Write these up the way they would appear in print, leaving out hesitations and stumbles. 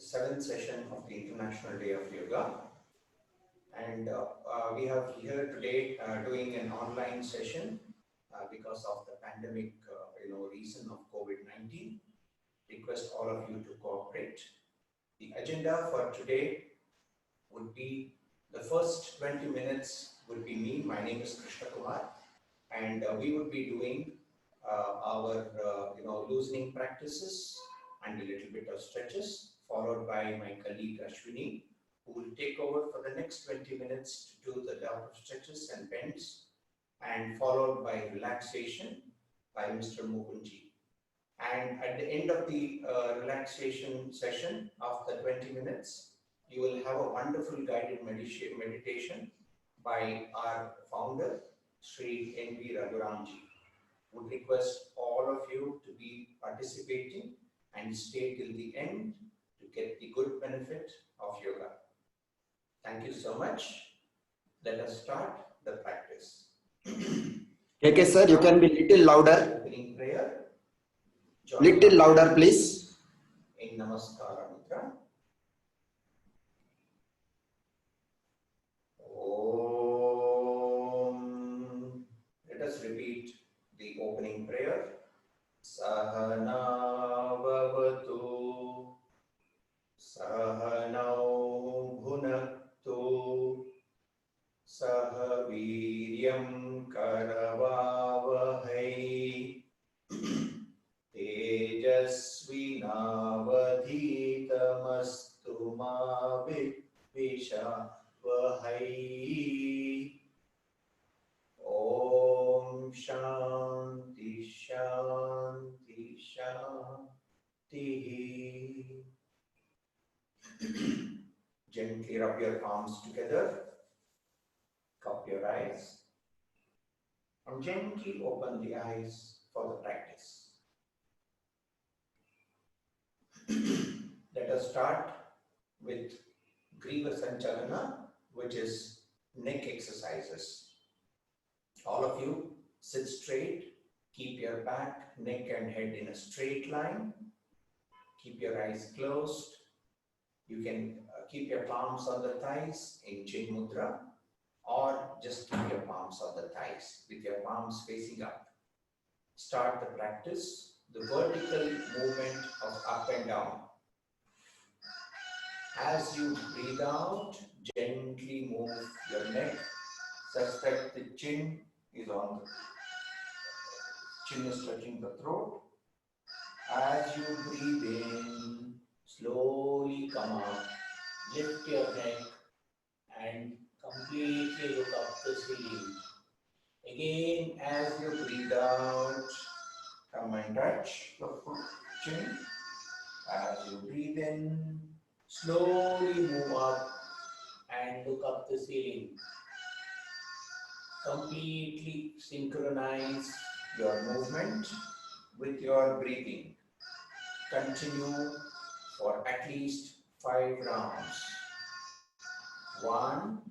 7th session of the International Day of Yoga. And we have here today doing an online session because of the pandemic, reason of COVID-19. Request all of you to cooperate. The agenda for today would be the first 20 minutes would be me. My name is Krishna Kumar, and we would be doing our loosening practices and a little bit of stretches, followed by my colleague Ashwini, who will take over for the next 20 minutes to do the lot of stretches and bends, and followed by relaxation by Mr. Mukunji. And at the end of the relaxation session, after 20 minutes, you will have a wonderful guided meditation by our founder, Sri NV Raghuramji. Would request all of you to be participating and stay till the end to get the good benefit of yoga. Thank you so much. Let us start the practice. Okay, sir, you can be little louder. Opening prayer. Little louder, please. In Namaskara Mudra. Om. Let us repeat the opening prayer. Sahana Bhavatu Sahanau Bhunaktu Sahaviryam Karavavahai Tejasvinavadhitamastu ma Vishvahai. Om Shanti Shanti Shanti. Gently rub your palms together, cup your eyes, and gently open the eyes for the practice. Let us start with Griva Sanchalana, which is neck exercises. All of you sit straight, keep your back, neck and head in a straight line. Keep your eyes closed. You can keep your palms on the thighs in Chin Mudra, or just keep your palms on the thighs with your palms facing up. Start the practice, the vertical movement of up and down. As you breathe out, gently move your neck such that the chin is touching the throat. As you breathe in, slowly come out, lift your neck and completely look up the ceiling. Again, as you breathe out, come and touch the chin. As you breathe in, slowly move up and look up the ceiling. Completely synchronize your movement with your breathing. Continue for at least 5 rounds. 1,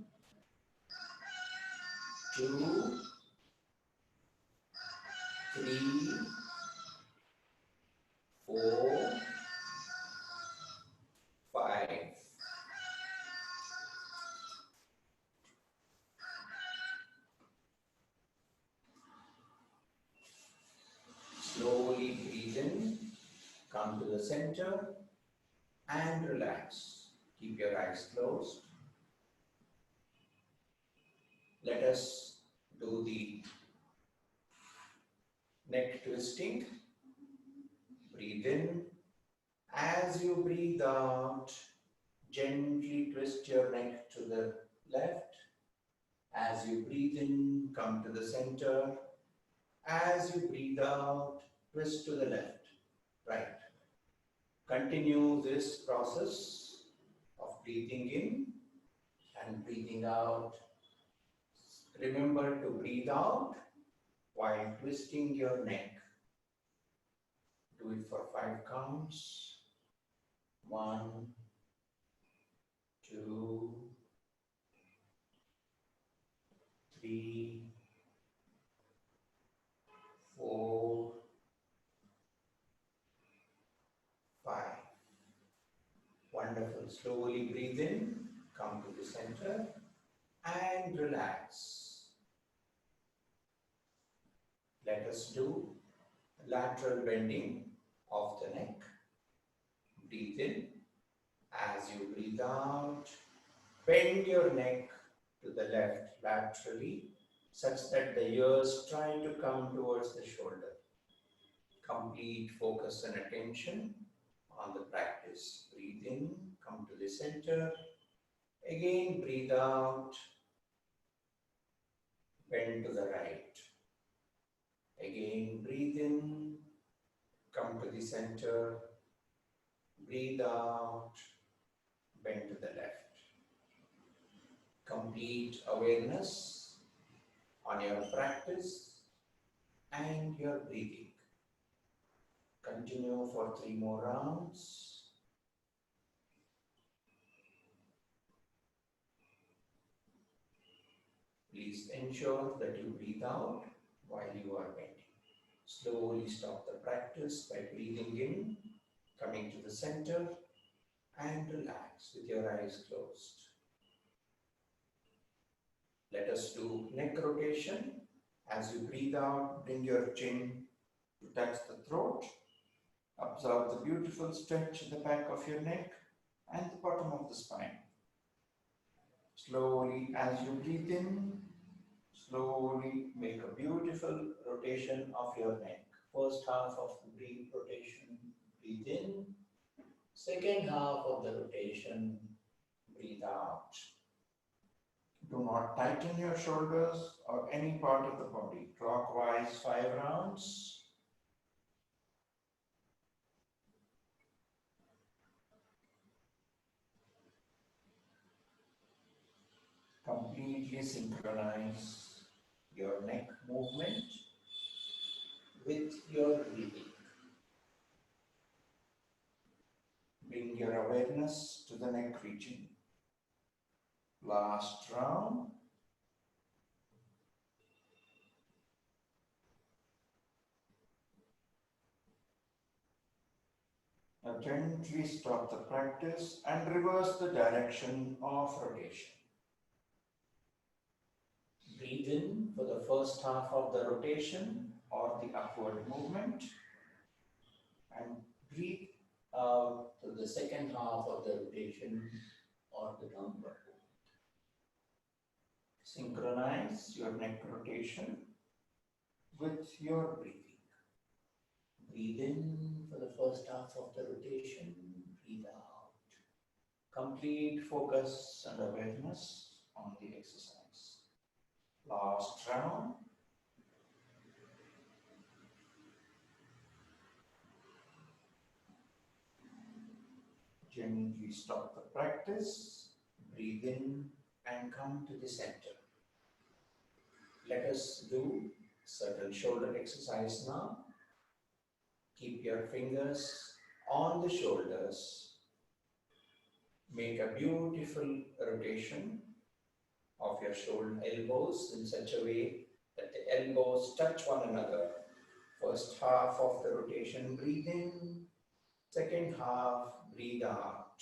2, 3, 4, 5. Slowly breathe in, come to the center and relax. Keep your eyes closed. Let us do the neck twisting. Breathe in. As you breathe out, gently twist your neck to the left. As you breathe in, come to the center. As you breathe out, twist to the left, right. Continue this process of breathing in and breathing out. Remember to breathe out while twisting your neck. Do it for 5 counts. 1, 2, 3, 4, 5. 1 Wonderful. Slowly breathe in, come to the center and relax. Let us do lateral bending of the neck. Breathe in. As you breathe out, bend your neck to the left laterally such that the ears try to come towards the shoulder. Complete focus and attention on the practice. Breathe in, come to the center. Again, breathe out, bend to the right. Again, breathe in, come to the center. Breathe out, bend to the left. Complete awareness on your practice and your breathing. Continue for 3 more rounds. Please ensure that you breathe out while you are bending. Slowly stop the practice by breathing in, coming to the center, and relax with your eyes closed. Let us do neck rotation. As you breathe out, bring your chin to touch the throat. Observe the beautiful stretch in the back of your neck and the bottom of the spine. Slowly, as you breathe in, slowly make a beautiful rotation of your neck. First half of the breathe rotation, breathe in. Second half of the rotation, breathe out. Do not tighten your shoulders or any part of the body. Clockwise 5 rounds. Completely synchronize your neck movement with your breathing. Bring your awareness to the neck region. Last round. Now gently stop the practice and reverse the direction of rotation. Breathe in for the first half of the rotation or the upward movement and breathe out to the second half of the rotation or the downward movement. Synchronize your neck rotation with your breathing. Breathe in for the first half of the rotation, breathe out. Complete focus and awareness on the exercise. Last round. Gently stop the practice, breathe in and come to the center. Let us do certain shoulder exercise now. Keep your fingers on the shoulders. Make a beautiful rotation of your shoulder elbows in such a way that the elbows touch one another. First half of the rotation, breathe in. Second half, breathe out.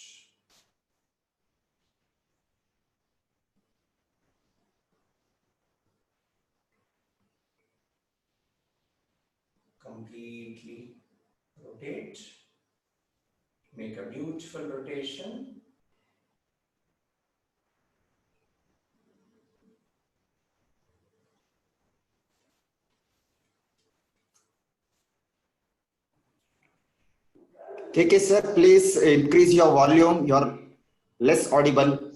Completely rotate. Make a beautiful rotation. KK sir, please increase your volume. You're less audible.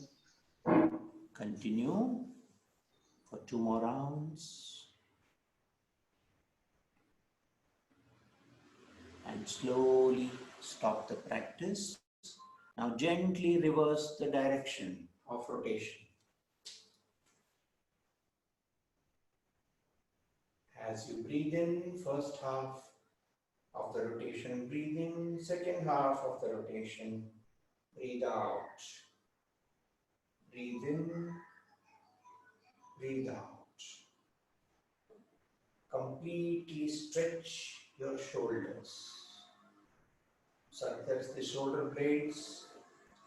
Continue for 2 more rounds. And slowly stop the practice. Now gently reverse the direction of rotation. As you breathe in, first half of the rotation, breathe in. Second half of the rotation, breathe out. Breathe in, breathe out. Completely stretch your shoulders. Subtest the shoulder blades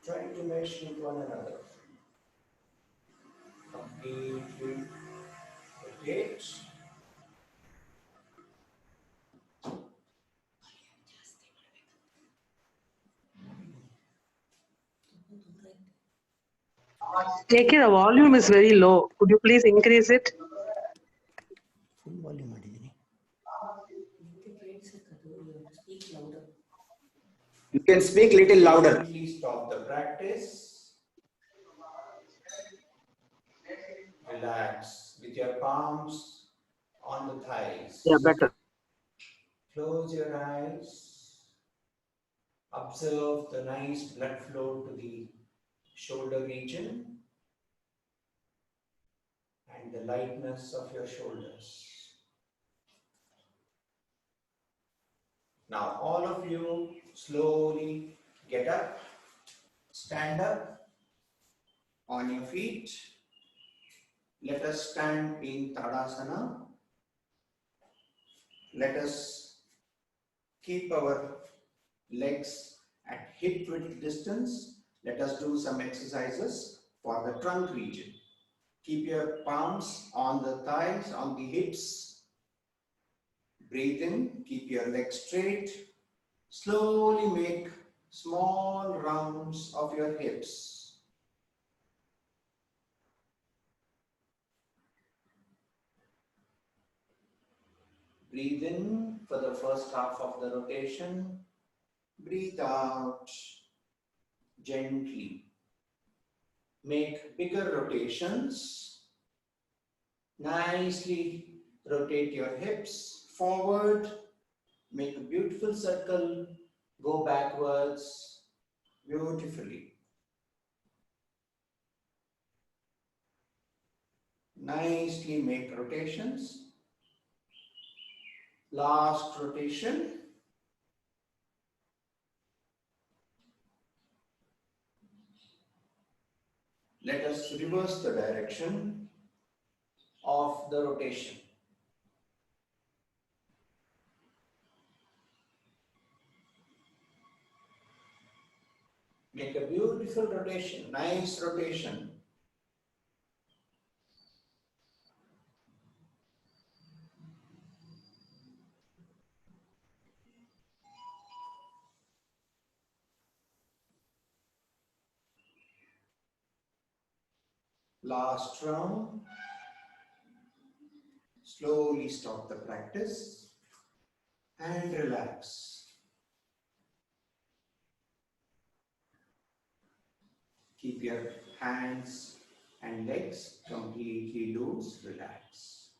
Try to mesh with one another. Completely rotate. AK, the volume is very low. Could you please increase it? Full volume. You can speak little louder. Please stop the practice. Relax with your palms on the thighs. Yeah, better. Close your eyes. Observe the nice blood flow to the shoulder region and the lightness of your shoulders. Now all of you slowly get up, stand up on your feet. Let us stand in Tadasana. Let us keep our legs at hip width distance. Let us do some exercises for the trunk region. Keep your palms on the thighs, on the hips. Breathe in, keep your legs straight. Slowly make small rounds of your hips. Breathe in for the first half of the rotation. Breathe out gently. Make bigger rotations. Nicely rotate your hips forward. Make a beautiful circle. Go backwards beautifully. Nicely make rotations. Last rotation. Let us reverse the direction of the rotation. Make a beautiful rotation, nice rotation. Last round. Slowly stop the practice and relax. Keep your hands and legs completely loose, relax.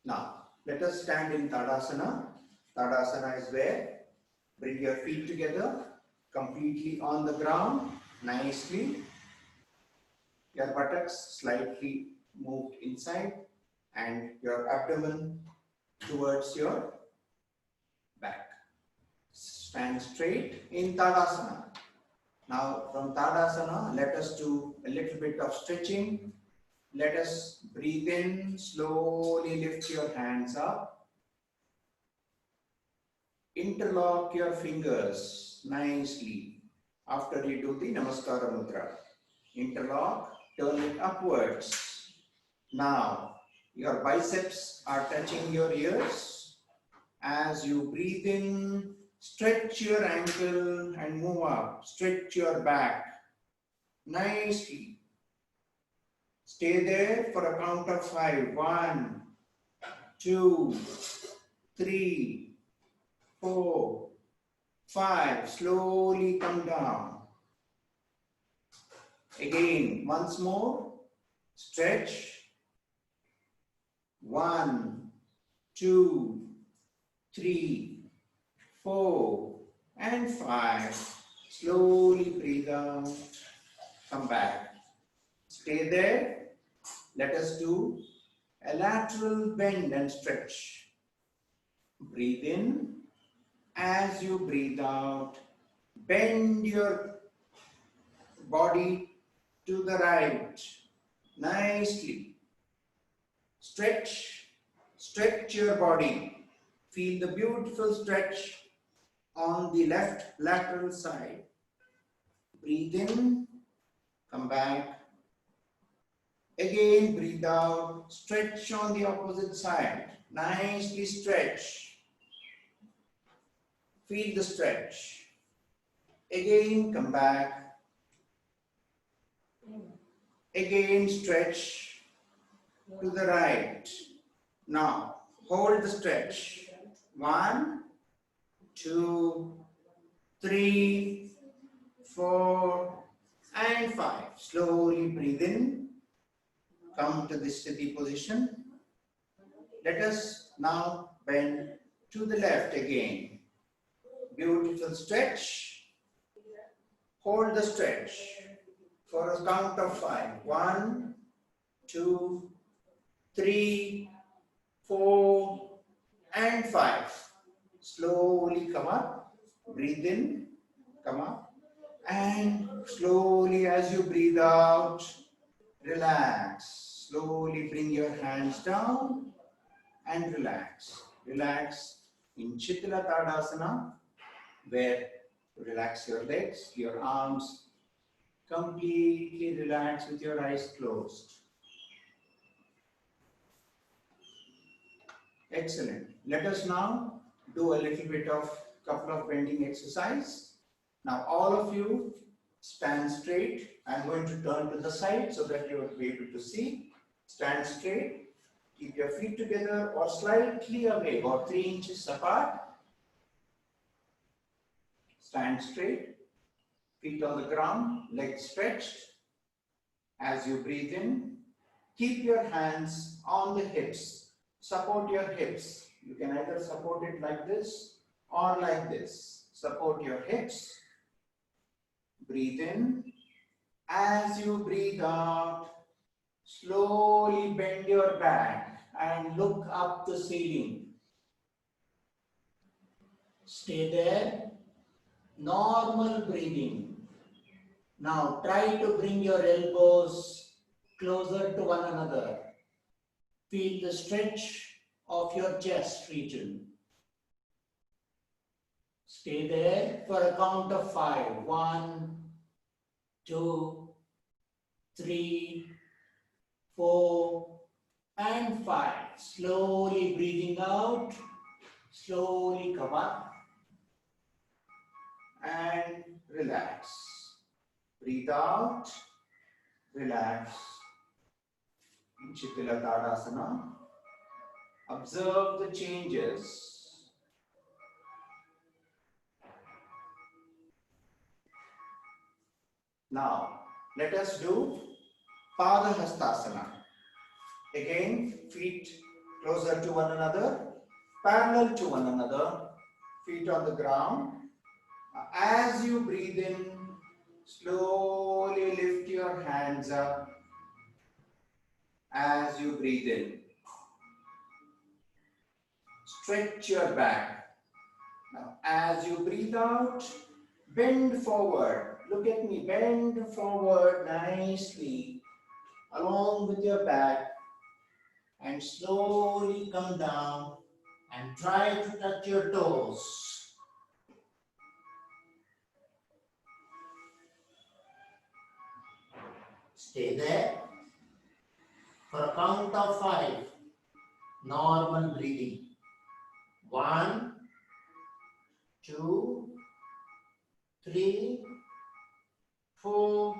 Now, let us stand in Tadasana. Tadasana is where bring your feet together, completely on the ground, nicely. Your buttocks slightly moved inside and your abdomen towards your back. Stand straight in Tadasana. Now from Tadasana, let us do a little bit of stretching. Let us breathe in, slowly lift your hands up. Interlock your fingers nicely after you do the Namaskara Mudra. Interlock, turn it upwards. Now, your biceps are touching your ears. As you breathe in, stretch your ankle and move up. Stretch your back nicely. Stay there for a count of 5. 1, 2, 3, 4, 5. Slowly come down. Again, once more. Stretch. 1, 2, 3, 4, and 5. Slowly breathe out. Come back. Stay there. Let us do a lateral bend and stretch. Breathe in. As you breathe out, bend your body to the right. Nicely. Stretch. Stretch your body. Feel the beautiful stretch On the left lateral side, breathe in, come back. Again, breathe out, stretch on the opposite side. Nicely stretch. Feel the stretch. Again, come back. Again, stretch to the right. Now, hold the stretch. 1, 2, 3, 4, and 5. Slowly breathe in. Come to the steady position. Let us now bend to the left again. Beautiful stretch. Hold the stretch for a count of 5. 1, 2, 3, 4, and 5. Slowly come up. Breathe in. Come up. And slowly as you breathe out, relax. Slowly bring your hands down and relax. Relax in Chitla Tadasana, where you relax your legs, your arms, completely relax with your eyes closed. Excellent. Let us now do a little bit of couple of bending exercise. Now all of you stand straight. I'm going to turn to the side so that you will be able to see. Stand straight. Keep your feet together or slightly away, about 3 inches apart. Stand straight. Feet on the ground, legs stretched. As you breathe in, keep your hands on the hips. Support your hips. You can either support it like this or like this. Support your hips. Breathe in. As you breathe out, slowly bend your back and look up the ceiling. Stay there. Normal breathing. Now try to bring your elbows closer to one another. Feel the stretch of your chest region. Stay there for a count of 5. 1, 2, 3, 4, and 5. Slowly breathing out. Slowly come up. And relax. Breathe out. Relax. In Chitila Tadasana. Observe the changes. Now, let us do Pada Hastasana. Again, feet closer to one another, parallel to one another, feet on the ground. As you breathe in, slowly lift your hands up. As you breathe in, stretch your back. Now, as you breathe out, bend forward. Look at me, bend forward nicely along with your back and slowly come down and try to touch your toes. Stay there for a count of 5. Normal breathing. 1, 2, 3, 4,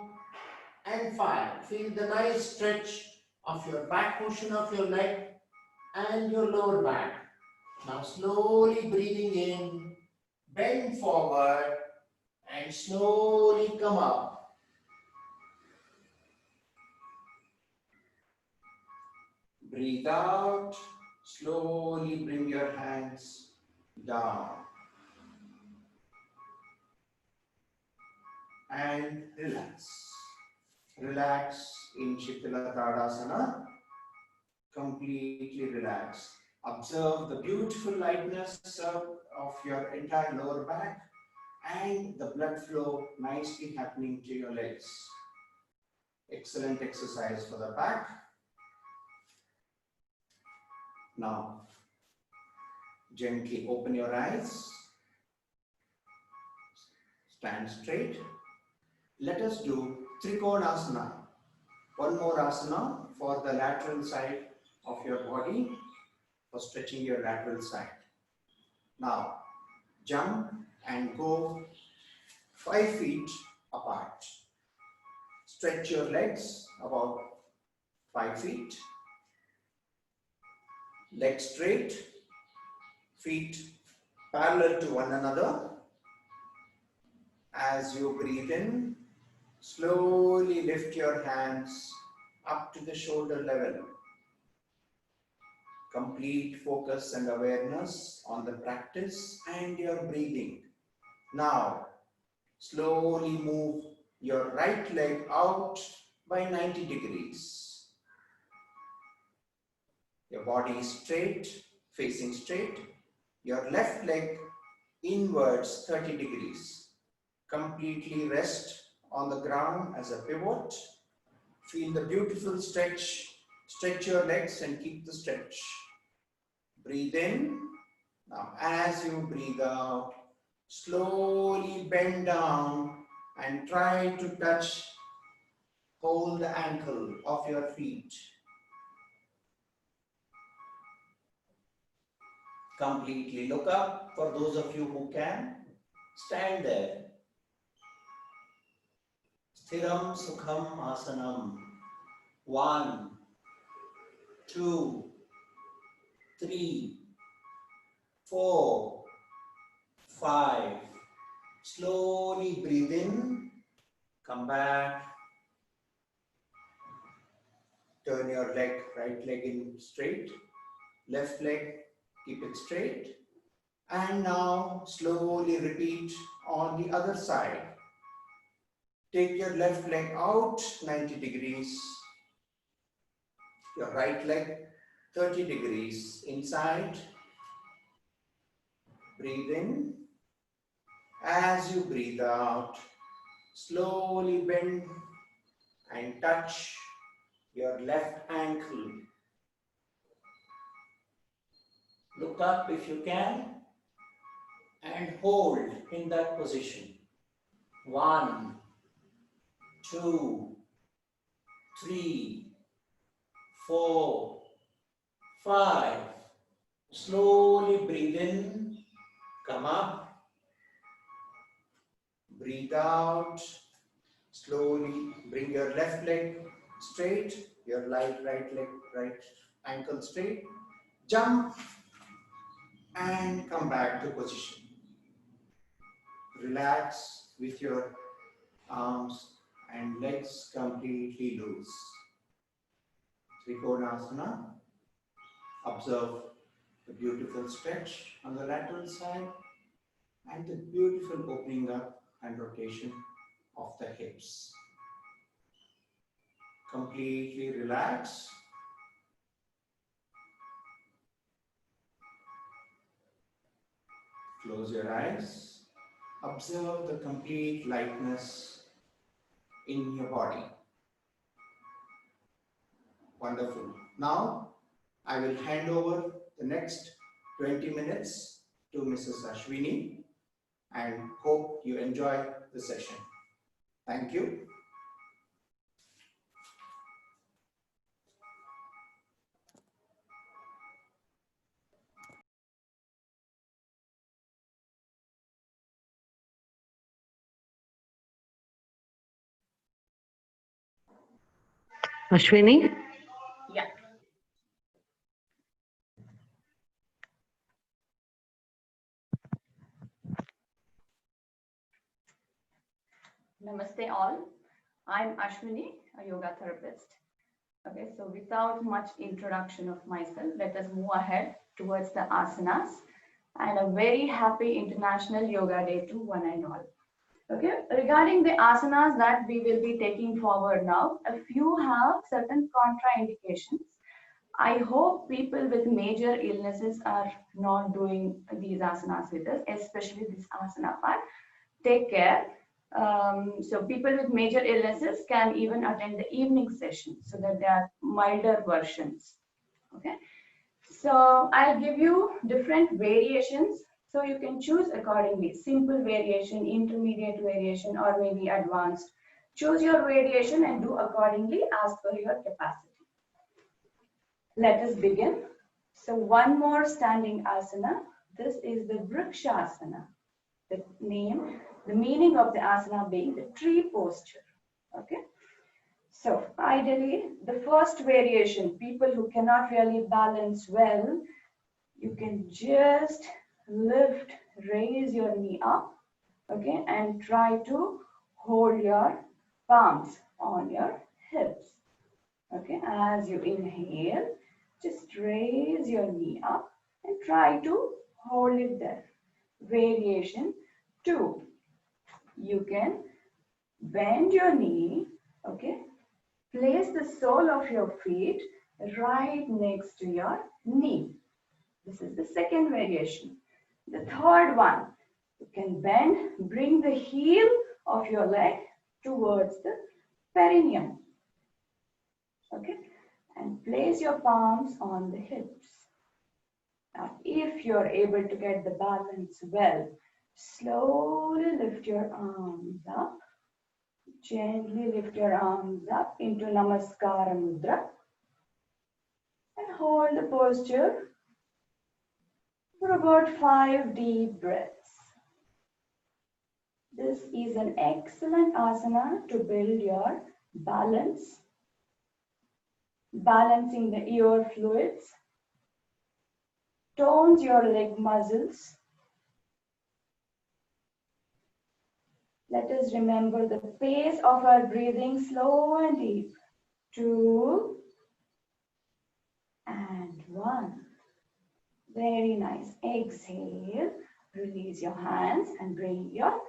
and 5. Feel the nice stretch of your back portion of your leg and your lower back. Now slowly breathing in, bend forward and slowly come up. Breathe out, slowly bring your hands down. And relax. Relax in Chitila Tadasana. Completely relax. Observe the beautiful lightness of your entire lower back and the blood flow nicely happening to your legs. Excellent exercise for the back. Now, gently open your eyes. Stand straight. Let us do Trikonasana. One more asana for the lateral side of your body, for stretching your lateral side. Now, jump and go 5 feet apart. Stretch your legs about 5 feet. Legs straight, feet parallel to one another. As you breathe in, slowly lift your hands up to the shoulder level. Complete focus and awareness on the practice and your breathing. Now, slowly move your right leg out by 90 degrees. Your body is straight, facing straight. Your left leg inwards 30 degrees. Completely rest on the ground as a pivot. Feel the beautiful stretch. Stretch your legs and keep the stretch. Breathe in. Now, as you breathe out, slowly bend down and try to touch, hold the ankle of your feet. Completely look up. For those of you who can, stand there. Sthiram Sukham Asanam. 1, 2, 3, 4, 5. Slowly breathe in. Come back. Turn your leg, right leg in straight. Left leg, keep it straight. And now slowly repeat on the other side. Take your left leg out 90 degrees. Your right leg 30 degrees inside. Breathe in. As you breathe out, slowly bend and touch your left ankle. Look up if you can and hold in that position. 1, 2, 3, 4, 5. Slowly breathe in, come up. Breathe out. Slowly bring your left leg straight, your right leg, right ankle straight. Jump and come back to position. Relax with your arms and legs completely loose. Trikonasana. Observe the beautiful stretch on the lateral side and the beautiful opening up and rotation of the hips. Completely relax. Close your eyes. Observe the complete lightness in your body. Wonderful. Now, I will hand over the next 20 minutes to Mrs. Ashwini and hope you enjoy the session. Thank you. Ashwini? Yeah. Namaste all. I'm Ashwini, a yoga therapist. Okay, so without much introduction of myself, let us move ahead towards the asanas. And a very happy International Yoga Day to one and all. Okay, regarding the asanas that we will be taking forward now, a few have certain contraindications. I hope people with major illnesses are not doing these asanas with us, especially this asana part. Take care. So people with major illnesses can even attend the evening session so that they are milder versions. Okay. So I'll give you different variations So you can choose accordingly, simple variation, intermediate variation, or maybe advanced. Choose your variation and do accordingly as per your capacity. Let us begin. So one more standing asana. This is the Vrikshasana. The meaning of the asana being the tree posture. Okay. So ideally, the first variation, people who cannot really balance well, you can just raise your knee up, okay, and try to hold your palms on your hips. Okay, as you inhale, just raise your knee up and try to hold it there. Variation 2. You can bend your knee, okay, place the sole of your feet right next to your knee. This is the second variation. The third one, you can bend, bring the heel of your leg towards the perineum. Okay, and place your palms on the hips. Now, if you're able to get the balance well, slowly lift your arms up. Gently lift your arms up into Namaskara Mudra and hold the posture for about 5 deep breaths. This is an excellent asana to build your balance, balancing the ear fluids, tones your leg muscles. Let us remember the pace of our breathing, slow and deep. 2 and 1. Very nice. Exhale. Release your hands and bring your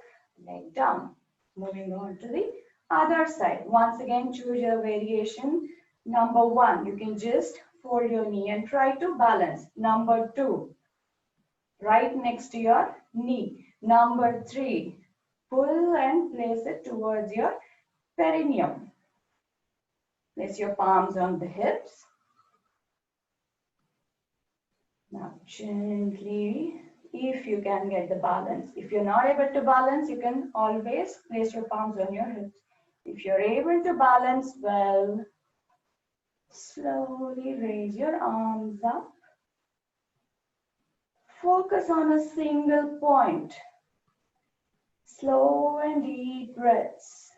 leg down. Moving on to the other side. Once again, choose your variation. Number 1, you can just fold your knee and try to balance. Number 2, right next to your knee. Number 3, pull and place it towards your perineum. Place your palms on the hips. Now gently, if you can get the balance. If you're not able to balance, you can always place your palms on your hips. If you're able to balance well, slowly raise your arms up. Focus on a single point. Slow and deep breaths.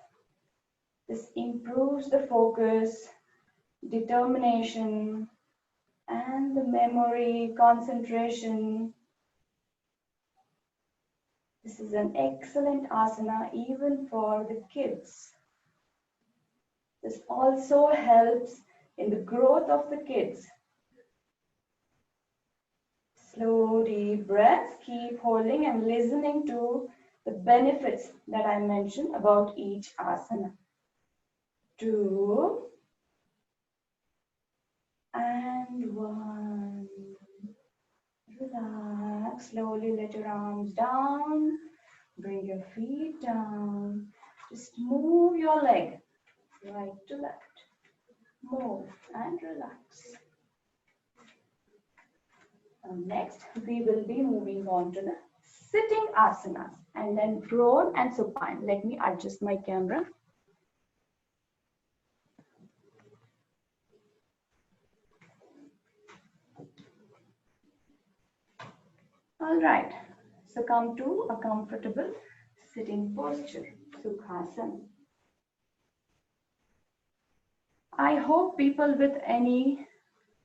This improves the focus, determination, and the memory, concentration. This is an excellent asana even for the kids. This also helps in the growth of the kids. Slow, deep breaths. Keep holding and listening to the benefits that I mentioned about each asana. 2 and 1. Relax. Slowly let your arms down. Bring your feet down. Just move your leg right to left. Move and relax. Next, we will be moving on to the sitting asanas and then prone and supine. Let me adjust my camera. All right, so come to a comfortable sitting posture, Sukhasana. I hope people with any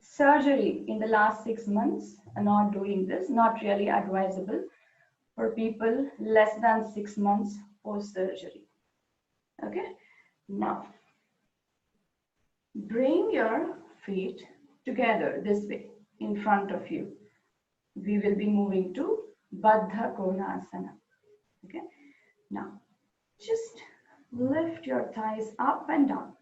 surgery in the last 6 months are not doing this, not really advisable for people less than 6 months post-surgery. Okay, now bring your feet together this way in front of you. We will be moving to Baddha Konasana. Okay, now just lift your thighs up and down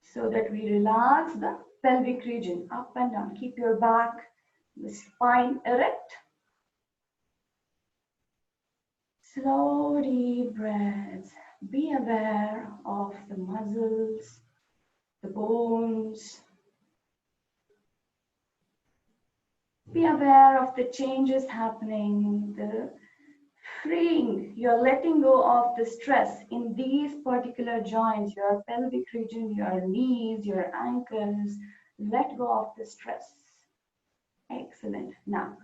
so that we relax the pelvic region up and down. Keep your back, the spine erect. Slow, deep breaths. Be aware of the muscles, the bones. Be aware of the changes happening, the freeing. You're letting go of the stress in these particular joints, your pelvic region, your knees, your ankles. Let go of the stress. Excellent. Now,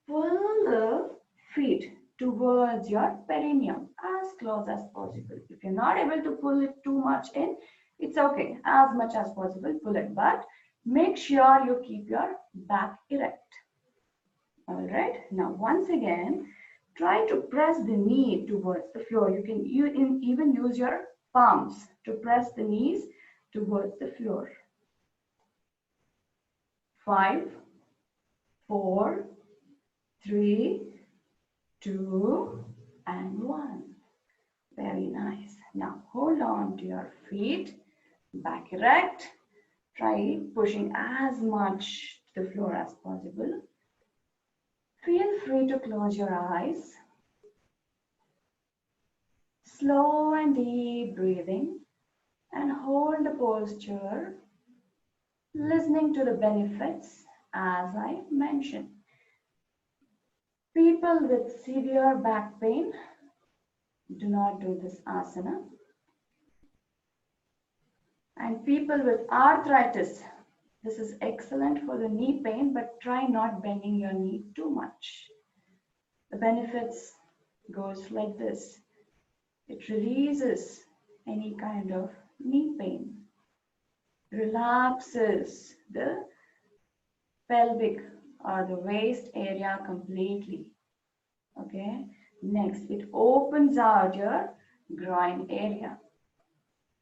pull the feet towards your perineum as close as possible. If you're not able to pull it too much in, it's okay. As much as possible, pull it, but make sure you keep your back erect. All right. Now, once again, try to press the knee towards the floor. You can even use your palms to press the knees towards the floor. 5, 4, 3, 2, and 1. Very nice. Now hold on to your feet, back erect. Try pushing as much to the floor as possible. Feel free to close your eyes. Slow and deep breathing and hold the posture, listening to the benefits as I mentioned. People with severe back pain do not do this asana. And people with arthritis, this is excellent for the knee pain, but try not bending your knee too much. The benefits goes like this. It releases any kind of knee pain, relaxes the pelvic or the waist area completely. Okay. Next, it opens out your groin area.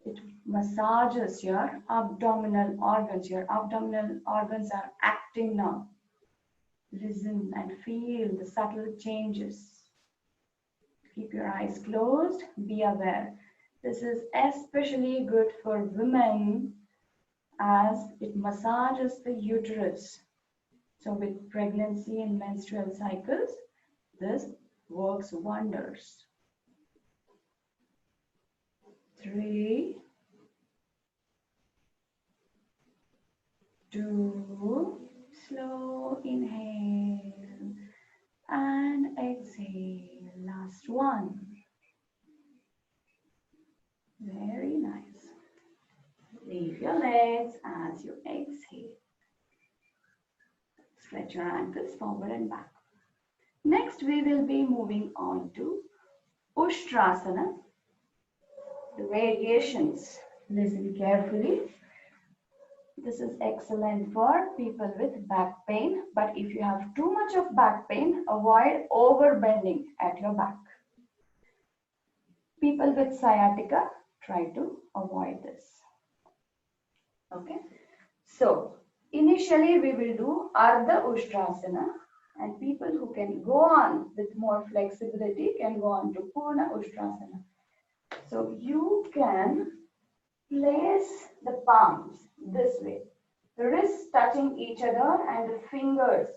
It massages your abdominal organs. Your abdominal organs are acting now. Listen and feel the subtle changes. Keep your eyes closed. Be aware. This is especially good for women as it massages the uterus. So with pregnancy and menstrual cycles, this works wonders. 3, 2, slow inhale and exhale. Last one. Very nice. Leave your legs as you exhale. Stretch your ankles forward and back. Next, we will be moving on to Ushtrasana. The variations. Listen carefully. This is excellent for people with back pain, but if you have too much of back pain, avoid overbending at your back. People with sciatica, try to avoid this. Okay. So, initially we will do Ardha Ushtrasana, and people who can go on with more flexibility can go on to Purna Ushtrasana. So, you can place the palms this way, the wrists touching each other and the fingers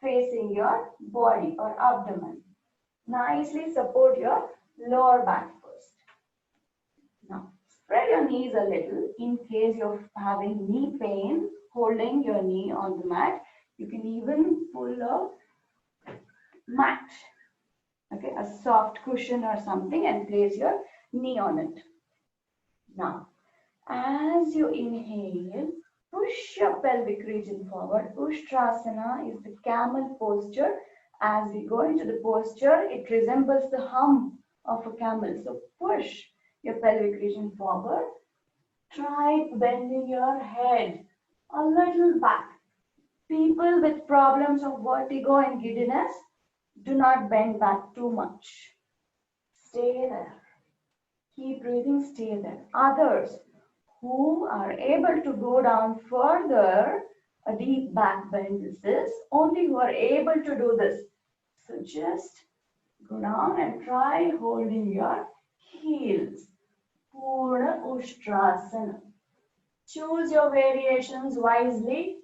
facing your body or abdomen. Nicely support your lower back first. Now, spread your knees a little in case you're having knee pain, holding your knee on the mat. You can even pull a mat, okay, a soft cushion or something, and place your knee on it. Now, as you inhale, push your pelvic region forward. Ushtrasana is the camel posture. As we go into the posture, it resembles the hum of a camel. So push your pelvic region forward. Try bending your head a little back. People with problems of vertigo and giddiness, do not bend back too much. Stay there. Keep breathing, stay there. Others who are able to go down further, a deep back bend is this, only who are able to do this. So just go down and try holding your heels. Purna Ushtrasana. Choose your variations wisely.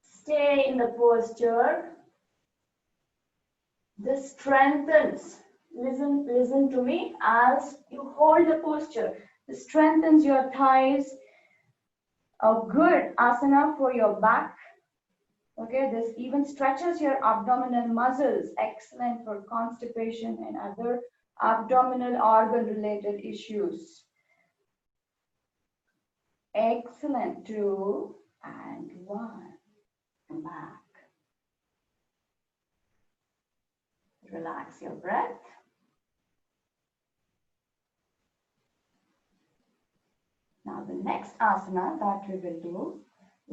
Stay in the posture. This strengthens. Listen to me as you hold the posture. This strengthens your thighs. A good asana for your back. Okay, this even stretches your abdominal muscles, excellent for constipation and other abdominal organ related issues. Excellent, 2 and 1, come back. Relax your breath. Now the next asana that we will do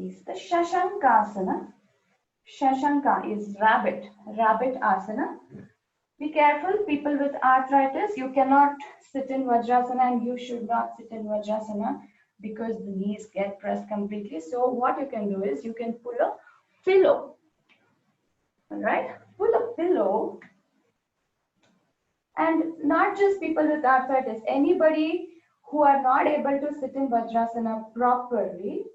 is the Shashankasana. Shashanka is rabbit asana. Be careful, people with arthritis, you cannot sit in Vajrasana and you should not sit in Vajrasana because the knees get pressed completely. So what you can do is you can pull a pillow. All right, pull a pillow. And not just people with arthritis, anybody who are not able to sit in Vajrasana properly,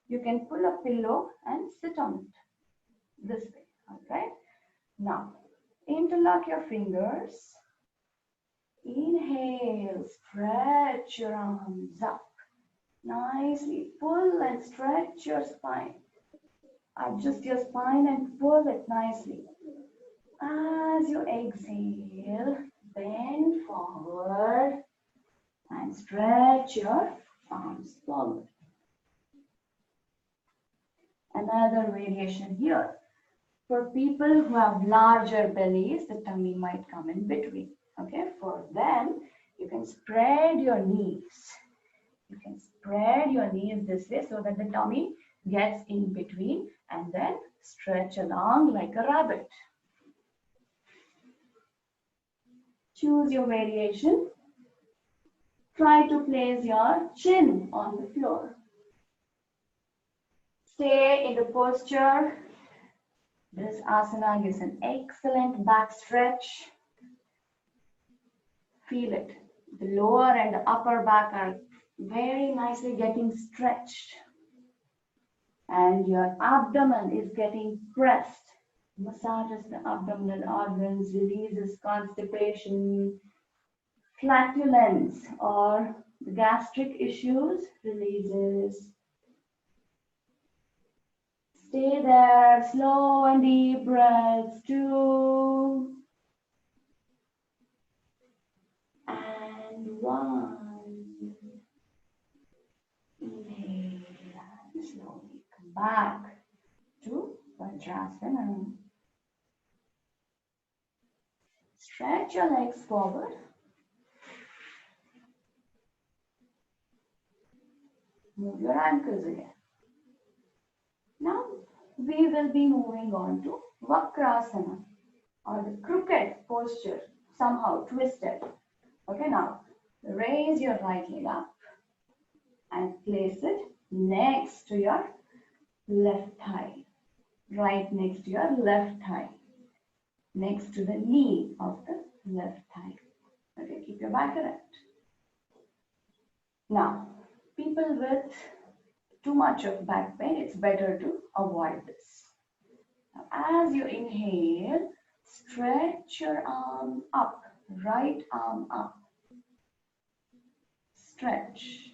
you can pull a pillow and sit on it this way. All right. Now, interlock your fingers. Inhale, stretch your arms up. Nicely pull and stretch your spine. Adjust your spine and pull it nicely. As you exhale, bend forward and stretch your arms forward. Another variation here. For people who have larger bellies, the tummy might come in between. Okay, for them, you can spread your knees. You can spread your knees this way so that the tummy gets in between and then stretch along like a rabbit. Choose your variation. Try to place your chin on the floor. Stay in the posture. This asana gives an excellent back stretch. Feel it. The lower and the upper back are very nicely getting stretched. And your abdomen is getting pressed. Massages the abdominal organs, releases constipation, flatulence or the gastric issues, releases. Stay there, slow and deep breaths, 2 and 1. Inhale and slowly come back to Vajrasana. Stretch your legs forward. Move your ankles again. Now we will be moving on to Vakrasana or the crooked posture, somehow twisted. Okay, now raise your right leg up and place it next to your left thigh. Right next to your left thigh. Next to the knee of the left thigh. Okay, keep your back erect. Now, people with too much of back pain, it's better to avoid this. Now, as you inhale, stretch your arm up, right arm up. Stretch.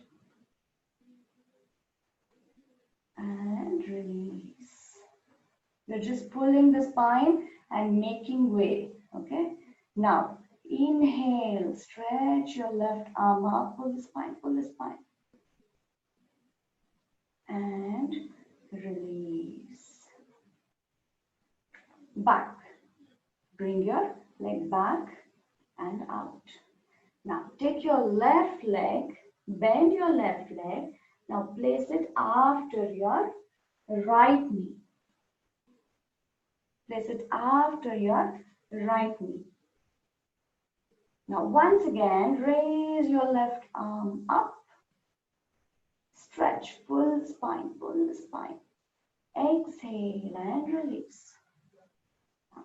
And release. You're just pulling the spine and making way. Okay. Now, inhale, stretch your left arm up, pull the spine, pull the spine. And release. Back. Bring your leg back and out. Now take your left leg, bend your left leg. Now place it after your right knee. Place it after your right knee. Now once again, raise your left arm up. Stretch, pull the spine, pull the spine. Exhale and release.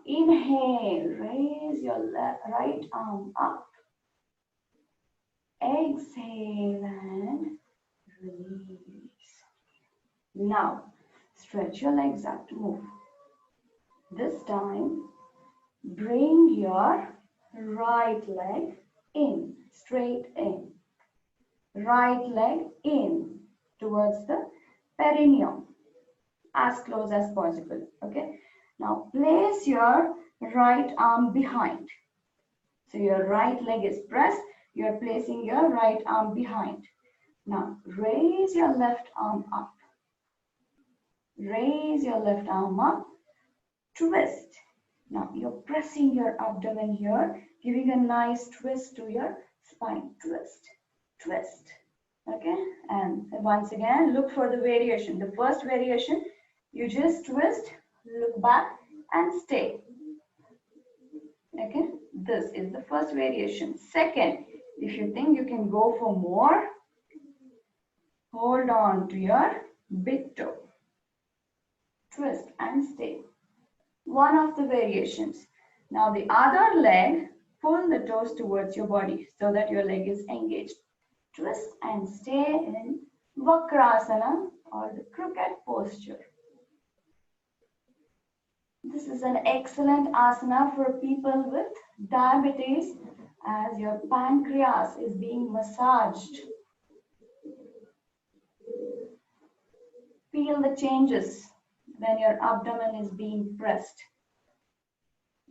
Inhale, raise your right arm up. Exhale and release. Now, stretch your legs up to move. This time, bring your right leg in, straight in. Right leg in towards the perineum. as close as possible. Okay. Now place your right arm behind. So your right leg is pressed. You are placing your right arm behind. Now raise your left arm up. Raise your left arm up. Twist. Now you're pressing your abdomen here, giving a nice twist to your spine. Twist, twist. Okay, and once again, look for the variation. The first variation, you just twist, look back, and stay. Okay, this is the first variation. Second, if you think you can go for more, hold on to your big toe. Twist and stay. One of the variations. Now the other leg, pull the toes towards your body so that your leg is engaged. Twist and stay in Vakrasana or the crooked posture. This is an excellent asana for people with diabetes as your pancreas is being massaged. Feel the changes when your abdomen is being pressed.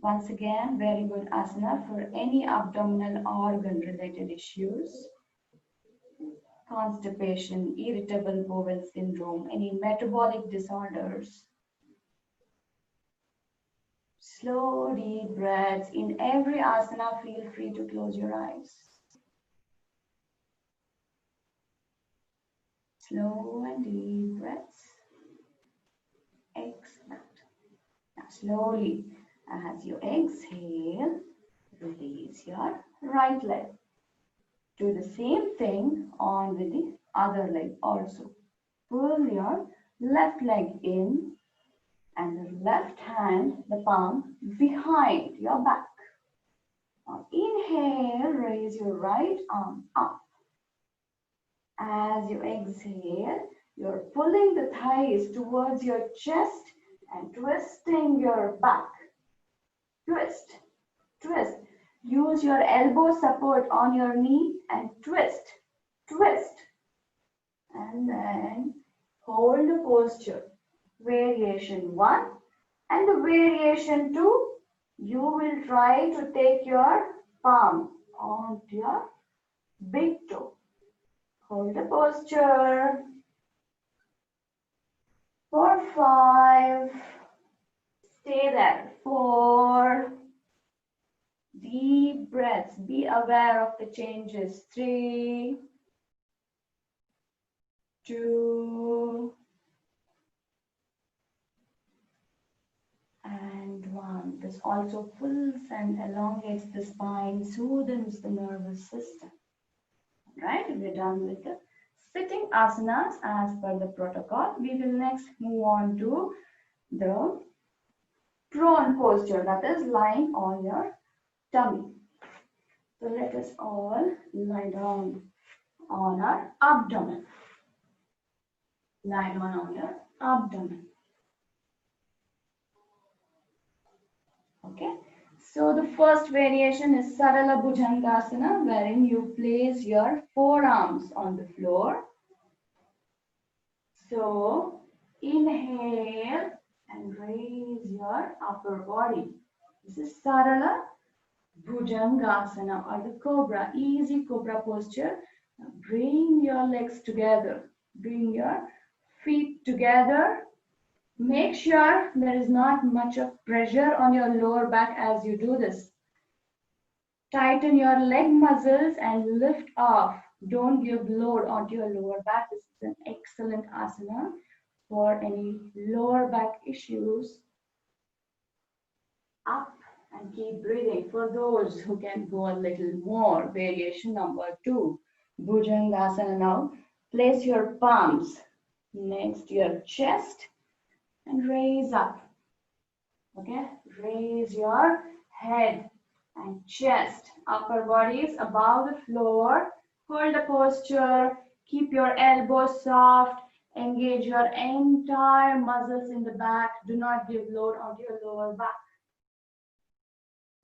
Once again, very good asana for any abdominal organ related issues. Constipation, irritable bowel syndrome, any metabolic disorders. Slow, deep breaths. In every asana, feel free to close your eyes. Slow and deep breaths. Excellent. Now slowly, as you exhale, release your right leg. Do the same thing on with the other leg also. Pull your left leg in and the left hand, the palm, behind your back. Now inhale, raise your right arm up. As you exhale, you're pulling the thighs towards your chest and twisting your back. Twist, twist. Use your elbow support on your knee and twist, twist. And then hold the posture. Variation 1 and the variation 2, you will try to take your palm onto your big toe. Hold the posture. For 5, stay there. 4, deep breaths, be aware of the changes. 3, 2, and 1. This also pulls and elongates the spine, soothes the nervous system. Right, we're done with the sitting asanas as per the protocol. We will next move on to the prone posture, that is lying on your tummy. So let us all lie down on our abdomen. Lie down on your abdomen. Okay. So the first variation is Sarala Bhujangasana, wherein you place your forearms on the floor. So inhale and raise your upper body. This is Sarala Bhujangasana or the cobra, easy cobra posture. Now bring your legs together, bring your feet together. Make sure there is not much of pressure on your lower back as you do this. Tighten your leg muscles and lift off. Don't give load onto your lower back. This is an excellent asana for any lower back issues. Up and keep breathing. For those who can go a little more, variation number 2, Bhujangasana. Now place your palms next to your chest and raise up. Okay, raise your head and chest. Upper body is above the floor. Hold the posture. Keep your elbows soft. Engage your entire muscles in the back. Do not give load onto your lower back.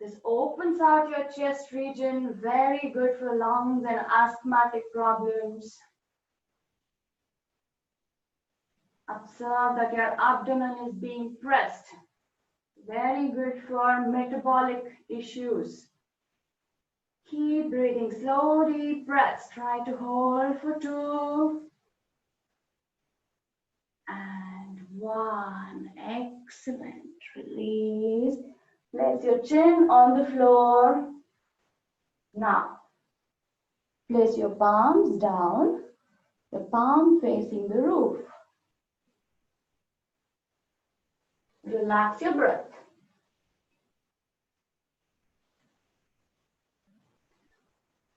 This opens out your chest region. Very good for lungs and asthmatic problems. Observe that your abdomen is being pressed. Very good for metabolic issues. Keep breathing, slow deep breaths. Try to hold for 2 and 1. Excellent. Release. Place your chin on the floor. Now, place your palms down, the palm facing the roof. Relax your breath.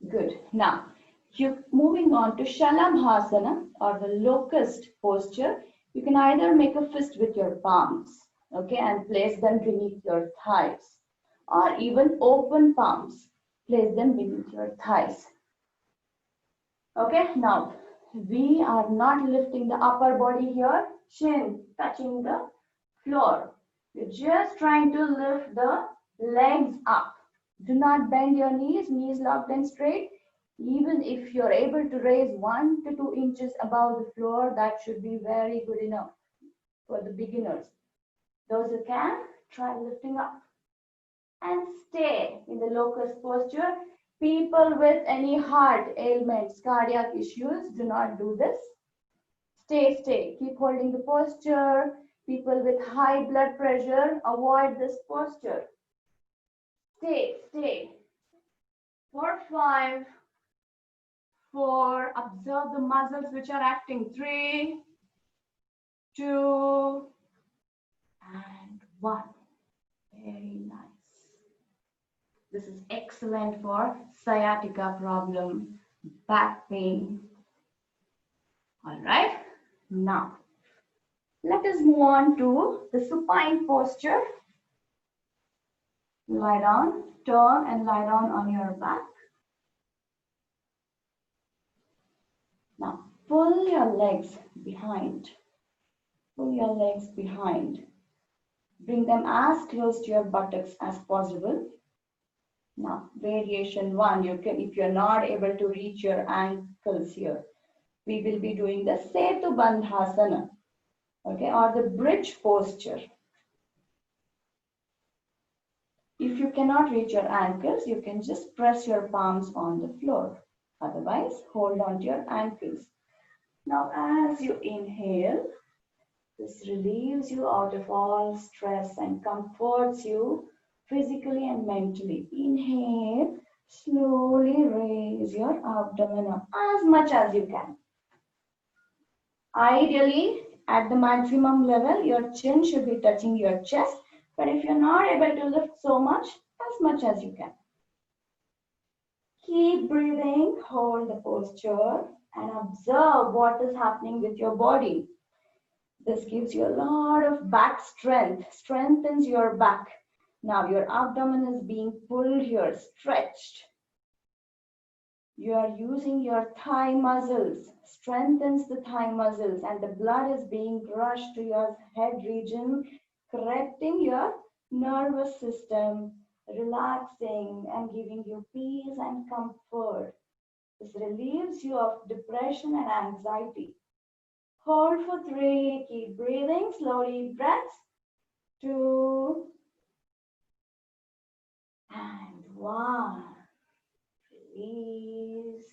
Good. Now, you're moving on to Shalabhasana or the locust posture. You can either make a fist with your palms, okay, and place them beneath your thighs, or even open palms, place them beneath your thighs. Okay, now we are not lifting the upper body here, chin touching the floor. You're just trying to lift the legs up. Do not bend your knees, knees locked and straight. Even if you're able to raise 1 to 2 inches above the floor, that should be very good enough for the beginners. Those who can, try lifting up. And stay in the locust posture. People with any heart ailments, cardiac issues, do not do this. Stay, stay. Keep holding the posture. People with high blood pressure, avoid this posture. Stay, stay. For 5, 4, observe the muscles which are acting. 3, 2, and 1. Very nice. This is excellent for sciatica problem, back pain. All right. Now, let us move on to the supine posture. Lie down, turn and lie down on your back. Now, pull your legs behind. Pull your legs behind. Bring them as close to your buttocks as possible. Now, variation 1, you can, if you're not able to reach your ankles here, we will be doing the Setu Bandhasana, okay, or the bridge posture. If you cannot reach your ankles, you can just press your palms on the floor. Otherwise, hold on to your ankles. Now, as you inhale, this relieves you out of all stress and comforts you physically and mentally. Inhale, slowly raise your abdomen up as much as you can. Ideally, at the maximum level, your chin should be touching your chest, but if you're not able to lift so much as you can. Keep breathing, hold the posture, and observe what is happening with your body. This gives you a lot of back strength, strengthens your back. Now your abdomen is being pulled here, stretched. You are using your thigh muscles, strengthens the thigh muscles, and the blood is being rushed to your head region, correcting your nervous system, relaxing and giving you peace and comfort. This relieves you of depression and anxiety. Hold for 3, keep breathing, slowly breaths. 2 and 1. Release.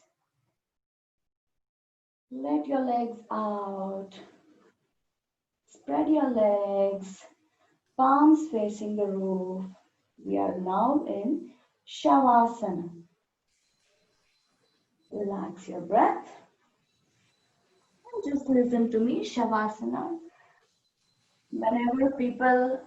Let your legs out. Spread your legs, palms facing the roof. We are now in Shavasana. Relax your breath. And just listen to me, Shavasana. Whenever people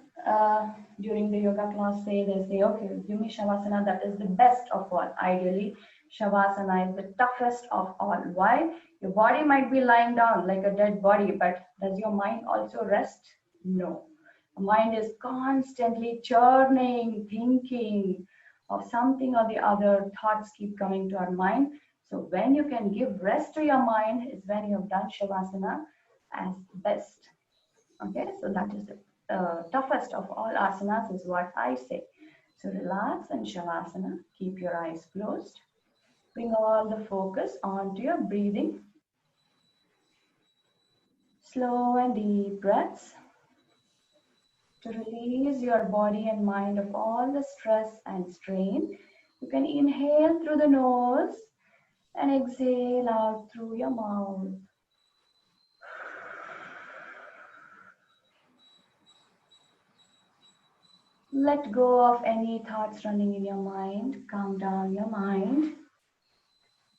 during the yoga class they say, okay, give me Shavasana, that is the best of all. Ideally, Shavasana is the toughest of all. Why? Your body might be lying down like a dead body, but does your mind also rest? No. The mind is constantly churning, thinking of something or the other. Thoughts keep coming to our mind. So when you can give rest to your mind is when you have done Shavasana as best. Okay, so that is the toughest of all asanas is what I say. So relax and Shavasana. Keep your eyes closed. Bring all the focus onto your breathing. Slow and deep breaths to release your body and mind of all the stress and strain. You can inhale through the nose and exhale out through your mouth. Let go of any thoughts running in your mind. Calm down your mind.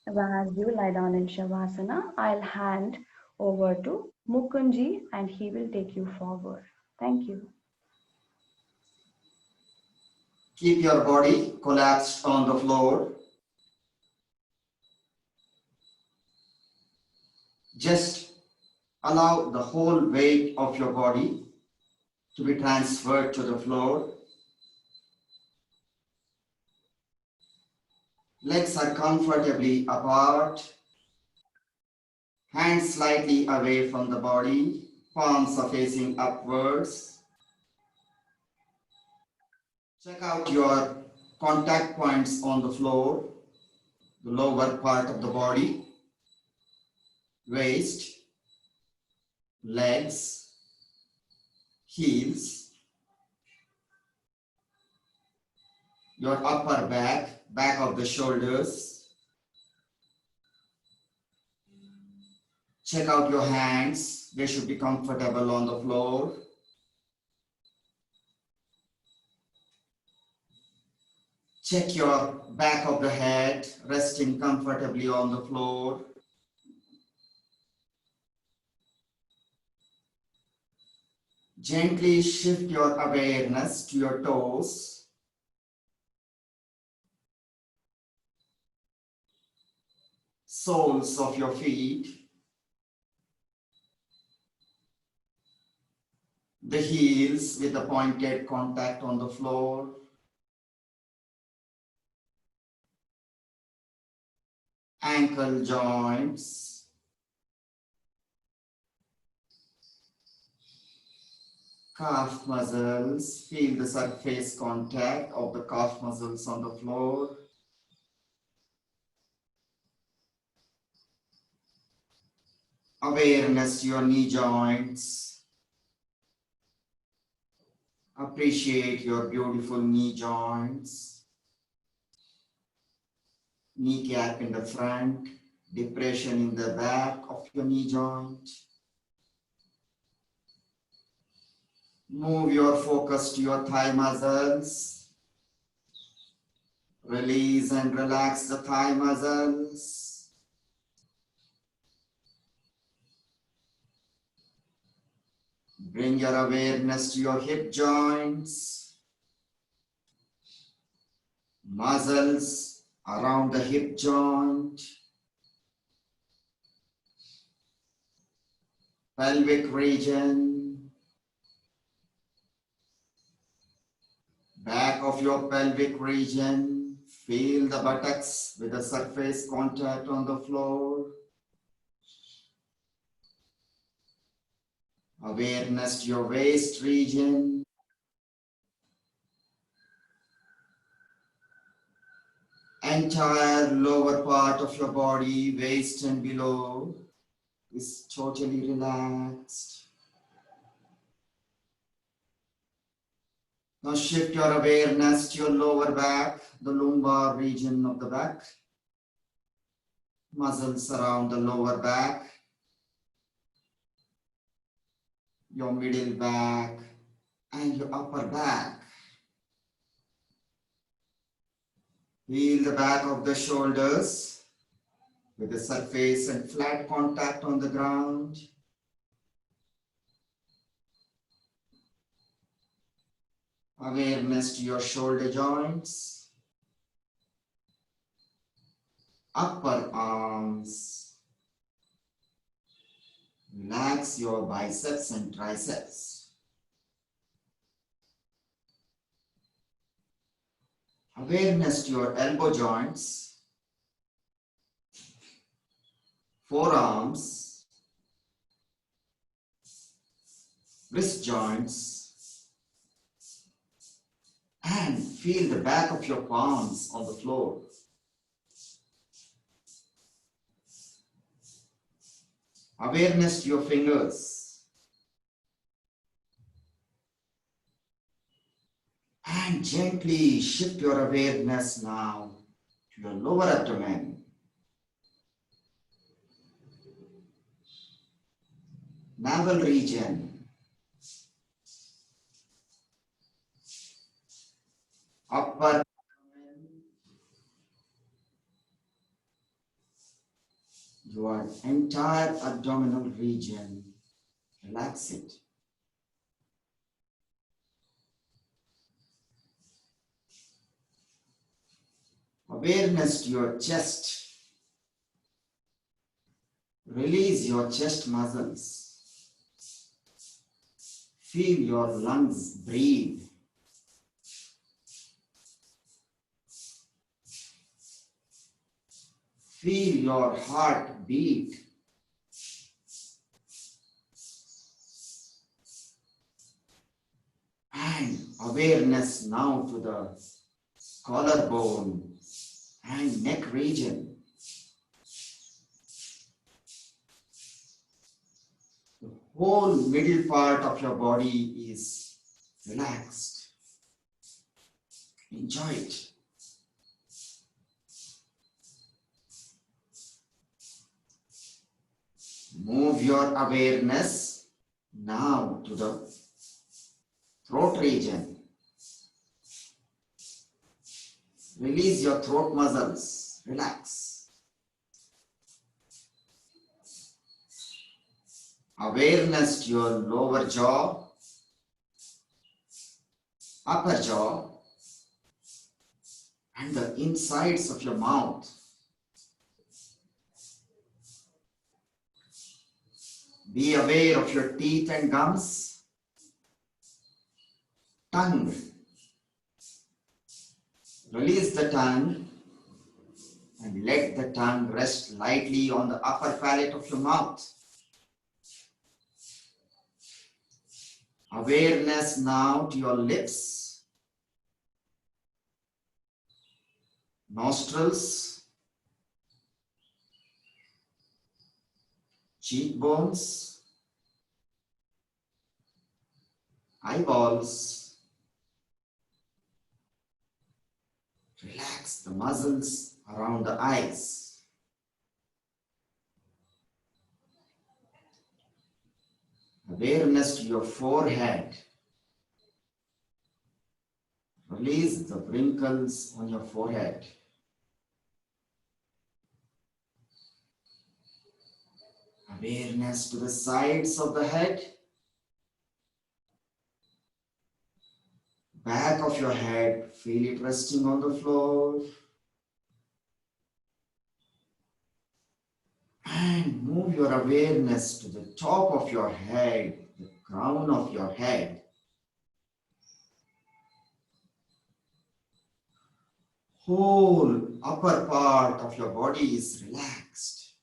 As you lie down in Shavasana, I'll hand over to Mukundji and he will take you forward. Thank you. Keep your body collapsed on the floor. Just allow the whole weight of your body to be transferred to the floor. Legs are comfortably apart. Hands slightly away from the body. Palms are facing upwards. Check out your contact points on the floor, the lower part of the body, waist, legs, heels, your upper back, back of the shoulders. Check out your hands. They should be comfortable on the floor. Check your back of the head, resting comfortably on the floor. Gently shift your awareness to your toes. Soles of your feet. The heels with a pointed contact on the floor. Ankle joints. Calf muscles. Feel the surface contact of the calf muscles on the floor. Awareness to your knee joints. Appreciate your beautiful knee joints. Kneecap in the front, depression in the back of your knee joint. Move your focus to your thigh muscles. Release and relax the thigh muscles. Bring your awareness to your hip joints. Muscles around the hip joint, pelvic region, back of your pelvic region. Feel the buttocks with the surface contact on the floor. Awareness to your waist region. Entire lower part of your body, waist and below, is totally relaxed. Now shift your awareness to your lower back, the lumbar region of the back. Muscles around the lower back, your middle back, and your upper back. Feel the back of the shoulders with the surface and flat contact on the ground. Awareness to your shoulder joints, upper arms. Relax your biceps and triceps. Awareness to your elbow joints, forearms, wrist joints, and feel the back of your palms on the floor. Awareness to your fingers. And gently shift your awareness now to your lower abdomen. Navel region. Upper abdomen. Your entire abdominal region. Relax it. Awareness to your chest. Release your chest muscles. Feel your lungs breathe. Feel your heart beat. And awareness now to the collarbone and neck region. The whole middle part of your body is relaxed. Enjoy it. Move your awareness now to the throat region. Release your throat muscles. Relax. Awareness to your lower jaw, upper jaw, and the insides of your mouth. Be aware of your teeth and gums, tongue. Release the tongue and let the tongue rest lightly on the upper palate of your mouth. Awareness now to your lips, nostrils, cheekbones, eyeballs. Relax the muscles around the eyes. Awareness to your forehead. Release the wrinkles on your forehead. Awareness to the sides of the head. Back of your head, feel it resting on the floor. And move your awareness to the top of your head, the crown of your head. Whole upper part of your body is relaxed.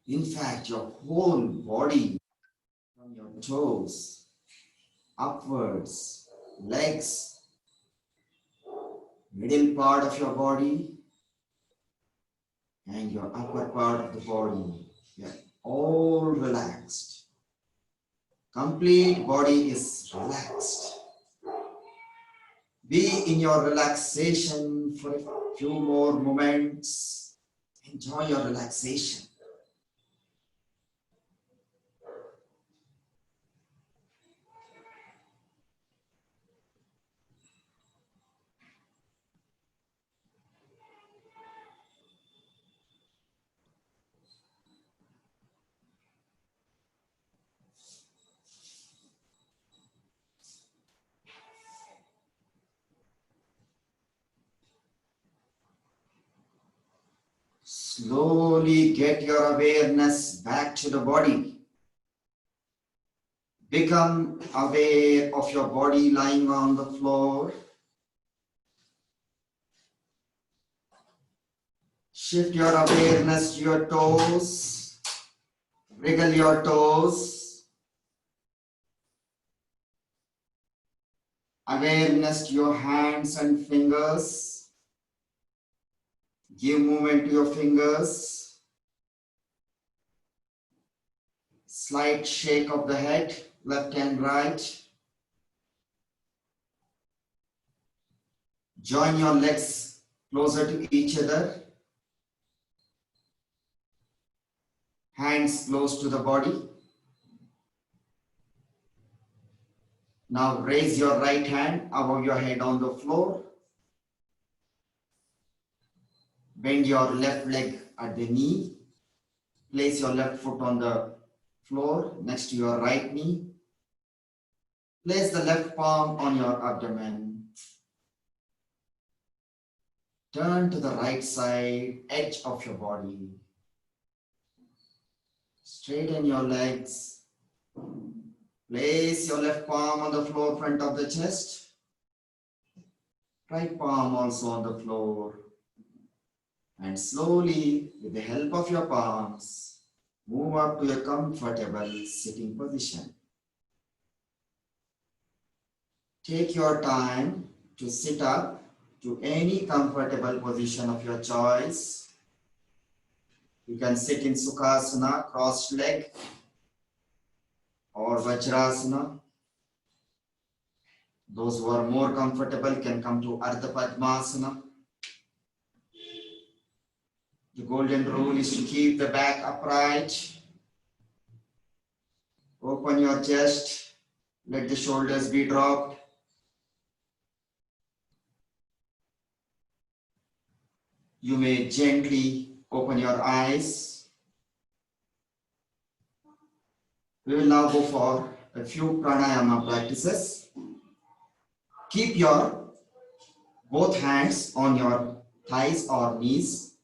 In fact, your whole body, from your toes, upwards, legs, middle part of your body, and your upper part of the body, they are all relaxed. Complete body is relaxed. Be in your relaxation for a few more moments. Enjoy your relaxation. Slowly get your awareness back to the body. Become aware of your body lying on the floor. Shift your awareness to your toes. Wriggle your toes. Awareness to your hands and fingers. Give movement to your fingers. Slight shake of the head, left and right. Join your legs closer to each other. Hands close to the body. Now raise your right hand above your head on the floor. Bend your left leg at the knee. Place your left foot on the floor next to your right knee. Place the left palm on your abdomen. Turn to the right side, edge of your body. Straighten your legs. Place your left palm on the floor, front of the chest. Right palm also on the floor. And slowly, with the help of your palms, move up to a comfortable sitting position. Take your time to sit up to any comfortable position of your choice. You can sit in Sukhasana, crossed leg, or Vajrasana. Those who are more comfortable can come to Ardha Padmasana. The golden rule is to keep the back upright. Open your chest. Let the shoulders be dropped. You may gently open your eyes. We will now go for a few pranayama practices. Keep your both hands on your thighs or knees.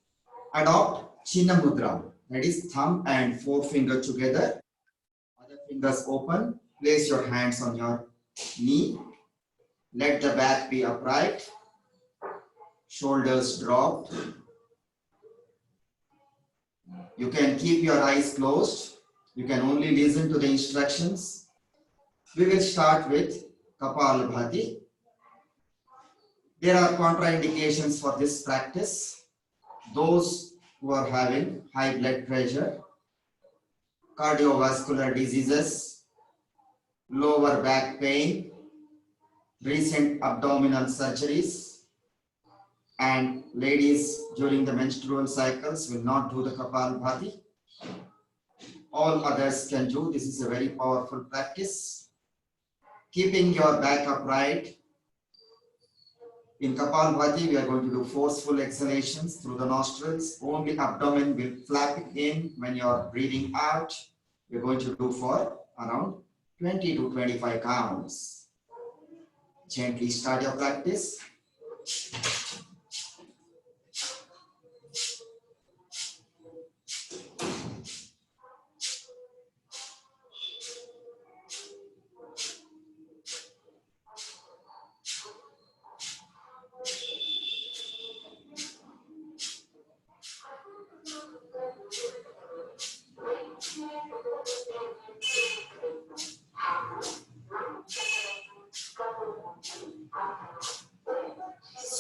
Adopt Chinna Mudra, that is thumb and forefinger together. Other fingers open. Place your hands on your knee. Let the back be upright. Shoulders dropped. You can keep your eyes closed. You can only listen to the instructions. We will start with Kapalabhati. There are contraindications for this practice. Those who are having high blood pressure, cardiovascular diseases, lower back pain, recent abdominal surgeries, and ladies during the menstrual cycles will not do the Kapalabhati. All others can do. This is a very powerful practice. Keeping your back upright. In Kapalabhati, we are going to do forceful exhalations through the nostrils. Only abdomen will flap in when you are breathing out. We are going to do for around 20 to 25 counts. Gently start your practice.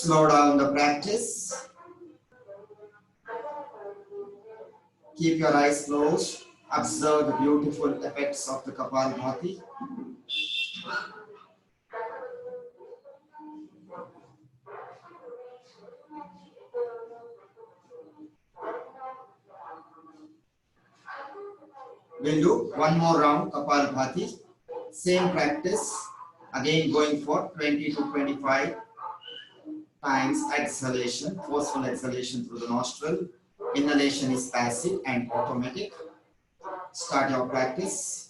Slow down the practice. Keep your eyes closed. Observe the beautiful effects of the Kapalabhati. We'll do one more round Kapalabhati. Same practice. Again going for 20 to 25 times exhalation, forceful exhalation through the nostril. Inhalation is passive and automatic. Start your practice.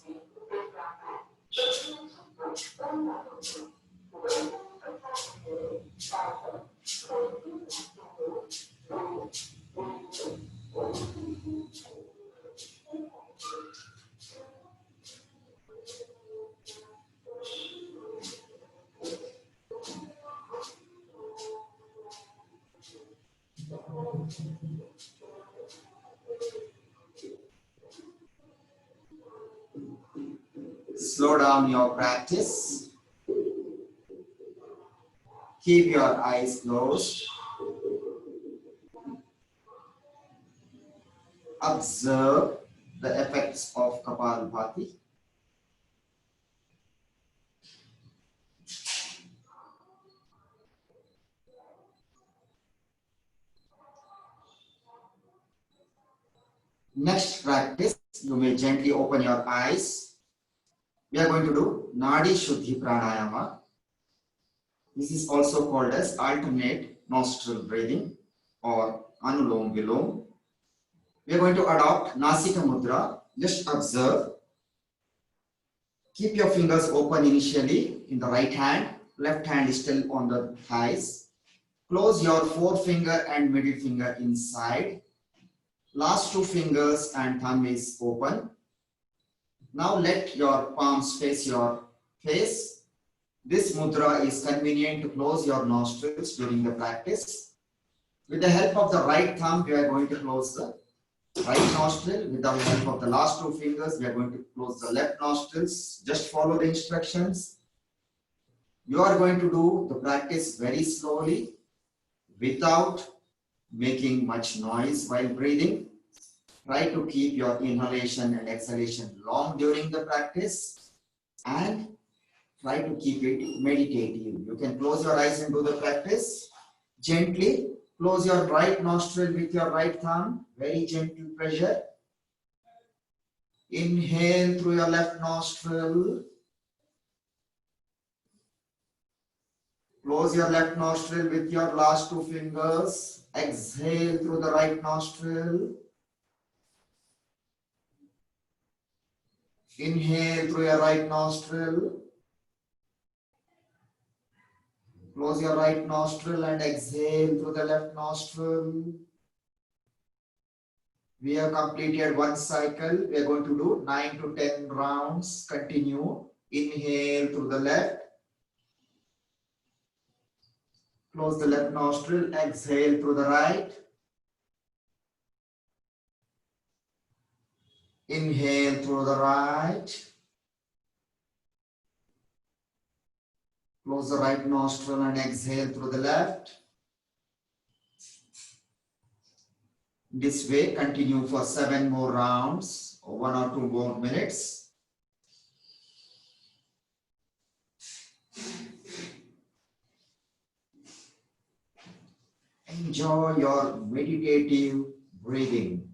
Slow down your practice. Keep your eyes closed. Observe the effects of Kapalabhati. Next practice, you may gently open your eyes. We are going to do Nadi Shuddhi Pranayama. This is also called as alternate nostril breathing or Anulom Vilom. We are going to adopt Nasika Mudra. Just observe. Keep your fingers open initially in the right hand. Left hand is still on the thighs. Close your forefinger and middle finger inside. Last two fingers and thumb is open. Now let your palms face your face. This mudra is convenient to close your nostrils during the practice. With the help of the right thumb, we are going to close the right nostril. With the help of the last two fingers, we are going to close the left nostrils. Just follow the instructions. You are going to do the practice very slowly without making much noise while breathing. Try to keep your inhalation and exhalation long during the practice and try to keep it meditative. You can close your eyes and do the practice. Gently close your right nostril with your right thumb. Very gentle pressure. Inhale through your left nostril. Close your left nostril with your last two fingers. Exhale through the right nostril. Inhale through your right nostril. Close your right nostril and exhale through the left nostril. We have completed one cycle. We are going to do 9 to 10 rounds. Continue. Inhale through the left. Close the left nostril. Exhale through the right. Inhale through the right. Close the right nostril and exhale through the left. This way, continue for 7 more rounds, or 1 or 2 more minutes. Enjoy your meditative breathing.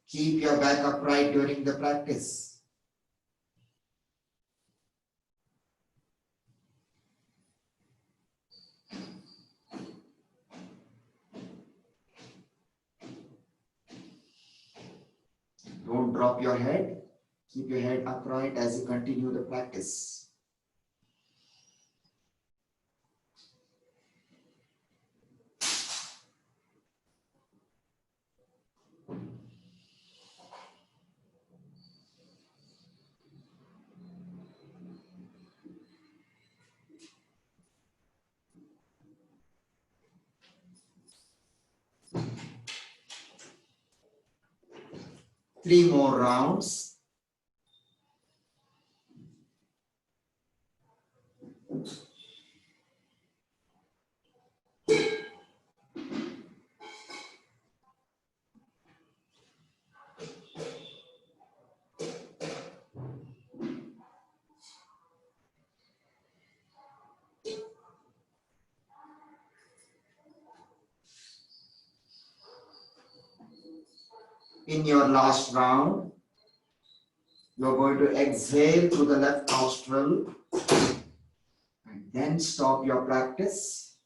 Keep your back upright during the practice. Don't drop your head. Keep your head upright as you continue the practice. Three more rounds. In your last round, you're going to exhale through the left nostril and then stop your practice.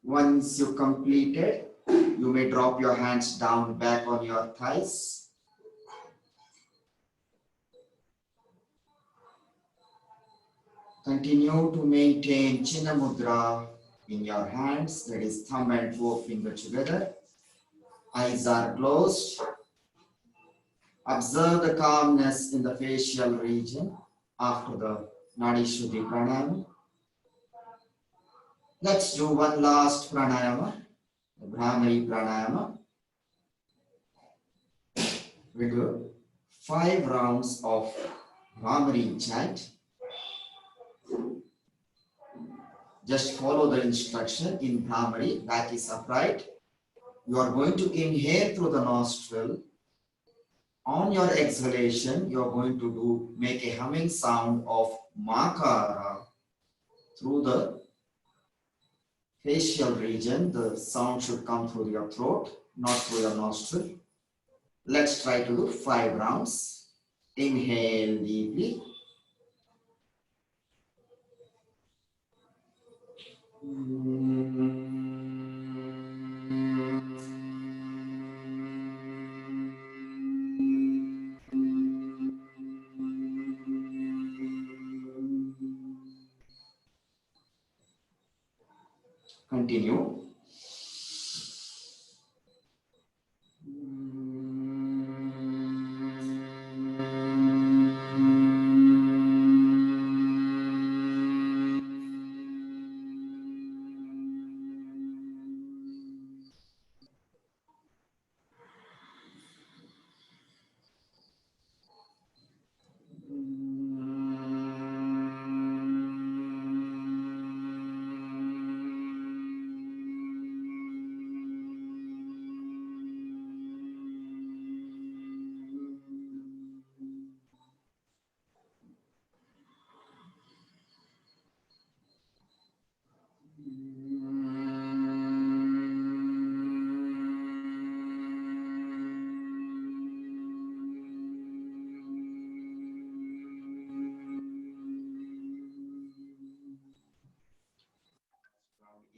Once you complete it, you may drop your hands down back on your thighs. Continue to maintain Chinna Mudra in your hands, that is thumb and forefinger together. Eyes are closed. Observe the calmness in the facial region after the Nadi Shuddhi Pranayama. Let's do one last pranayama, the Brahmari Pranayama. We do 5 rounds of Brahmari chant. Just follow the instruction in Brahmari, back is upright. You are going to inhale through the nostril On your exhalation, you are going to make a humming sound of makara through the facial region. The sound should come through your throat, not through your nostril. Let's try to do 5 rounds. Inhale deeply. Continue.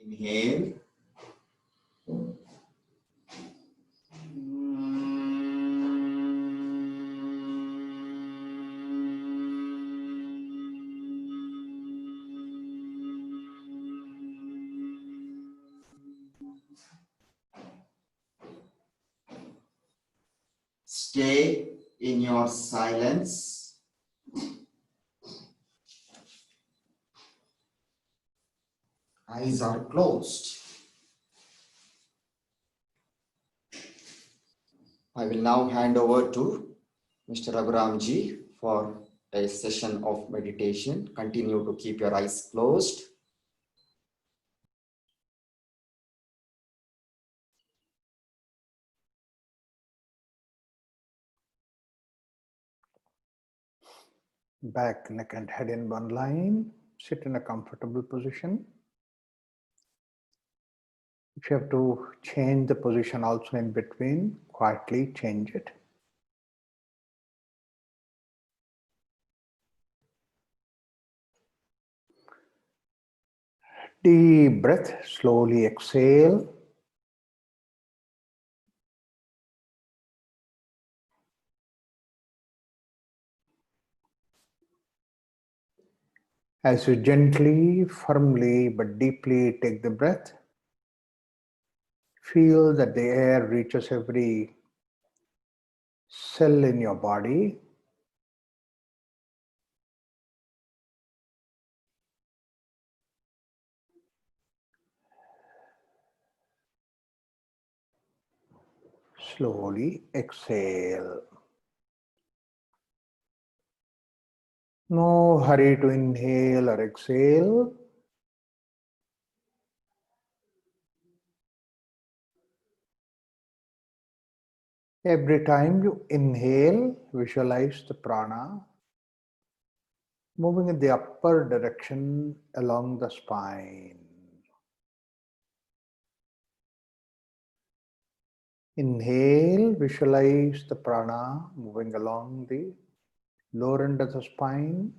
Inhale. Stay in your silence. Eyes are closed. I will now hand over to Mr. Raghuramji for a session of meditation. Continue to keep your eyes closed. Back, neck and head in one line. Sit in a comfortable position. If you have to change the position also in between, quietly change it. Deep breath, slowly exhale. As you gently, firmly, but deeply take the breath, feel that the air reaches every cell in your body. Slowly exhale. No hurry to inhale or exhale. Every time you inhale, visualize the prana moving in the upper direction along the spine. Inhale, visualize the prana moving along the lower end of the spine,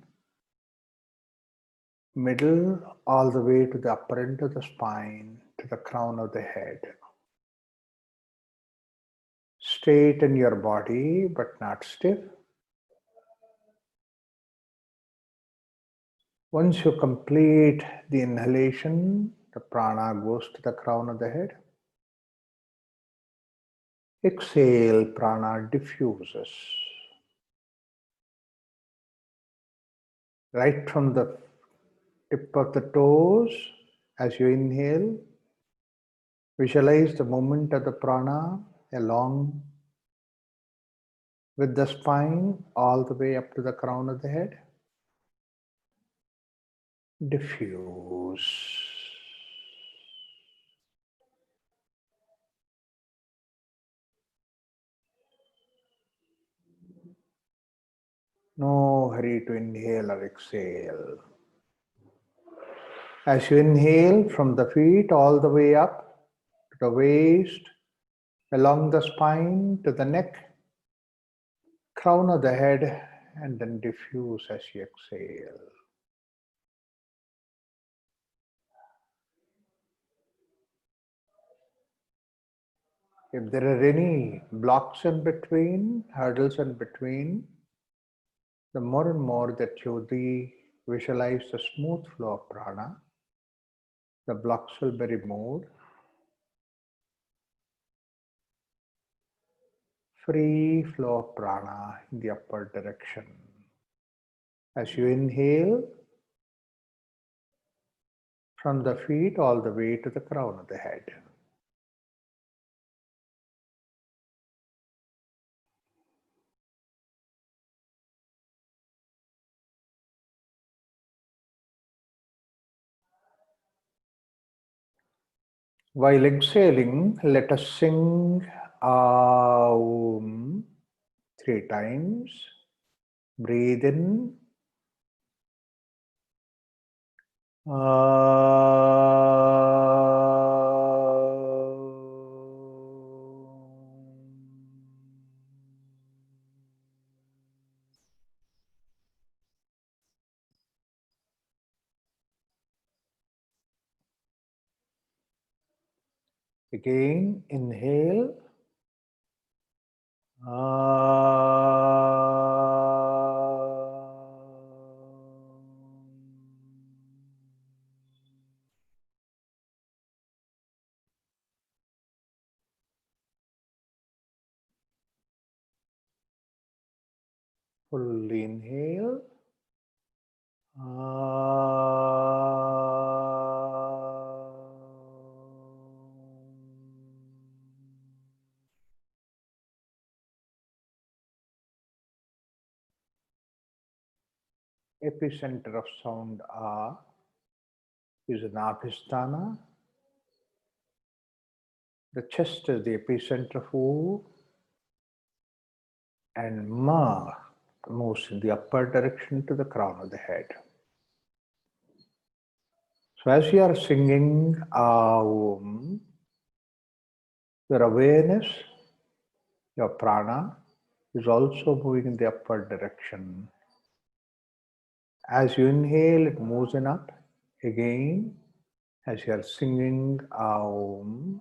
middle, all the way to the upper end of the spine, to the crown of the head. Straighten your body, but not stiff. Once you complete the inhalation, the prana goes to the crown of the head. Exhale, prana diffuses. Right from the tip of the toes, as you inhale, visualize the movement of the prana along with the spine all the way up to the crown of the head. Diffuse. No hurry to inhale or exhale. As you inhale from the feet all the way up to the waist, along the spine to the neck, crown of the head, and then diffuse as you exhale. If there are any blocks in between, hurdles in between, the more and more that you visualize the smooth flow of prana, the blocks will be removed. Free flow of prana in the upward direction. As you inhale, from the feet all the way to the crown of the head. While exhaling, let us sing Aum 3 times. Breathe in. Again, inhale. Fully inhale. Epicenter of sound A is in Abhisthana. The chest is the epicenter of U, and Ma moves in the upper direction to the crown of the head. So as you are singing Aum, your awareness, your prana is also moving in the upward direction. As you inhale, it moves in up. Again, as you are singing Aum,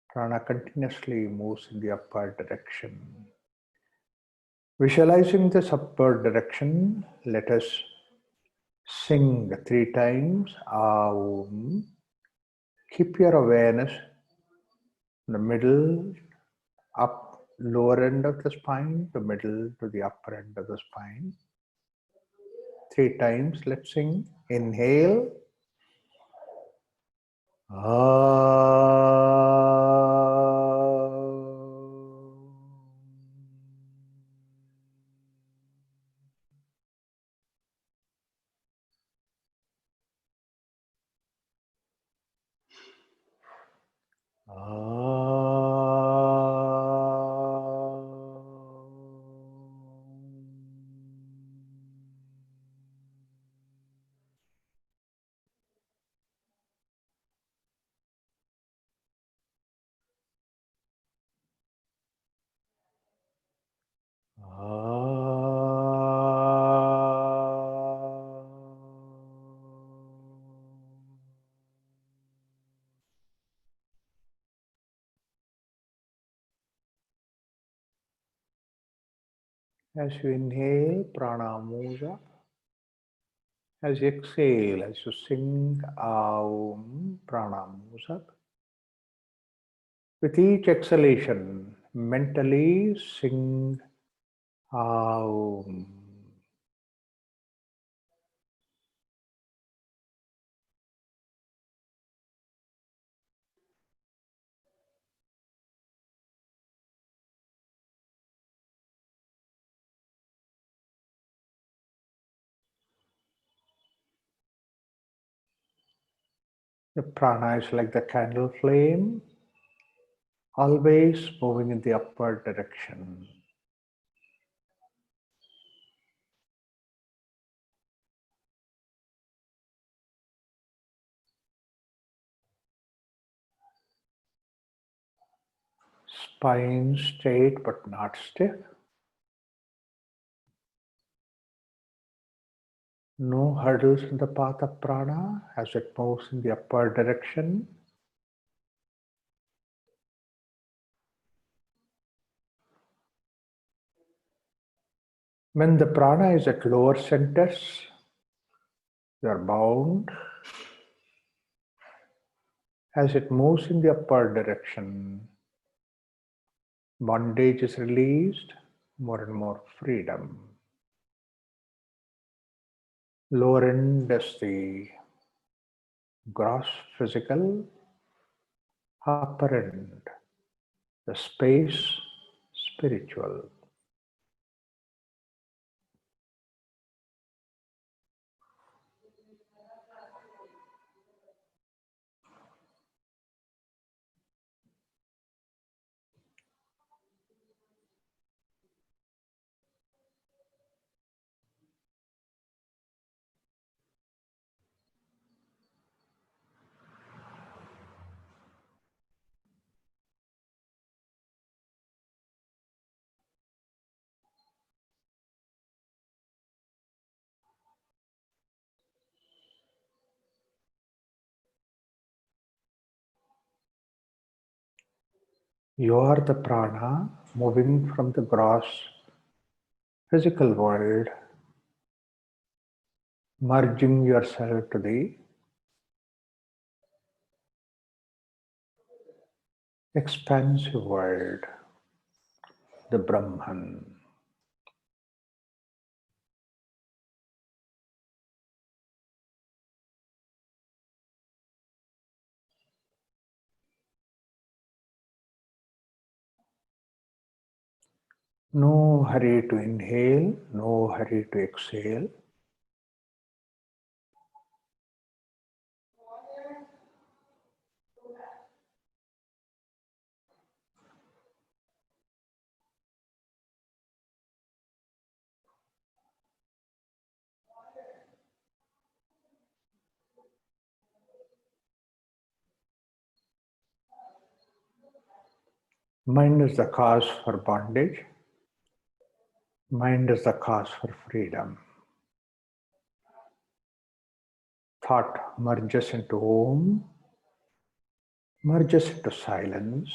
prana continuously moves in the upward direction. Visualizing this upward direction, let us sing 3 times Aum. Keep your awareness in the middle, up, lower end of the spine, the middle to the upper end of the spine. 3 times, let's sing. Inhale. As you inhale, prana moves up. As you exhale, as you sing Aum, prana moves up. With each exhalation, mentally sing Aum. The prana is like the candle flame, always moving in the upward direction. Spine straight but not stiff. No hurdles in the path of prana as it moves in the upward direction. When the prana is at lower centers, you are bound. As it moves in the upward direction, bondage is released, more and more freedom. Lower end is the gross physical, upper end, the space spiritual. You are the prana moving from the gross physical world, merging yourself to the expansive world, the Brahman. No hurry to inhale, no hurry to exhale. Mind is the cause for bondage. Mind is the cause for freedom. Thought merges into Om, merges into silence.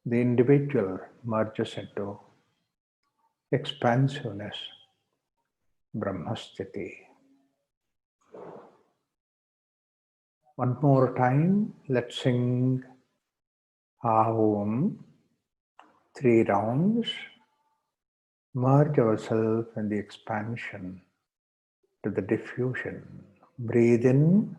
The individual merges into expansiveness, Brahmasthiti. One more time, let's sing Aum, 3 rounds. Merge ourselves in the expansion to the diffusion. Breathe in.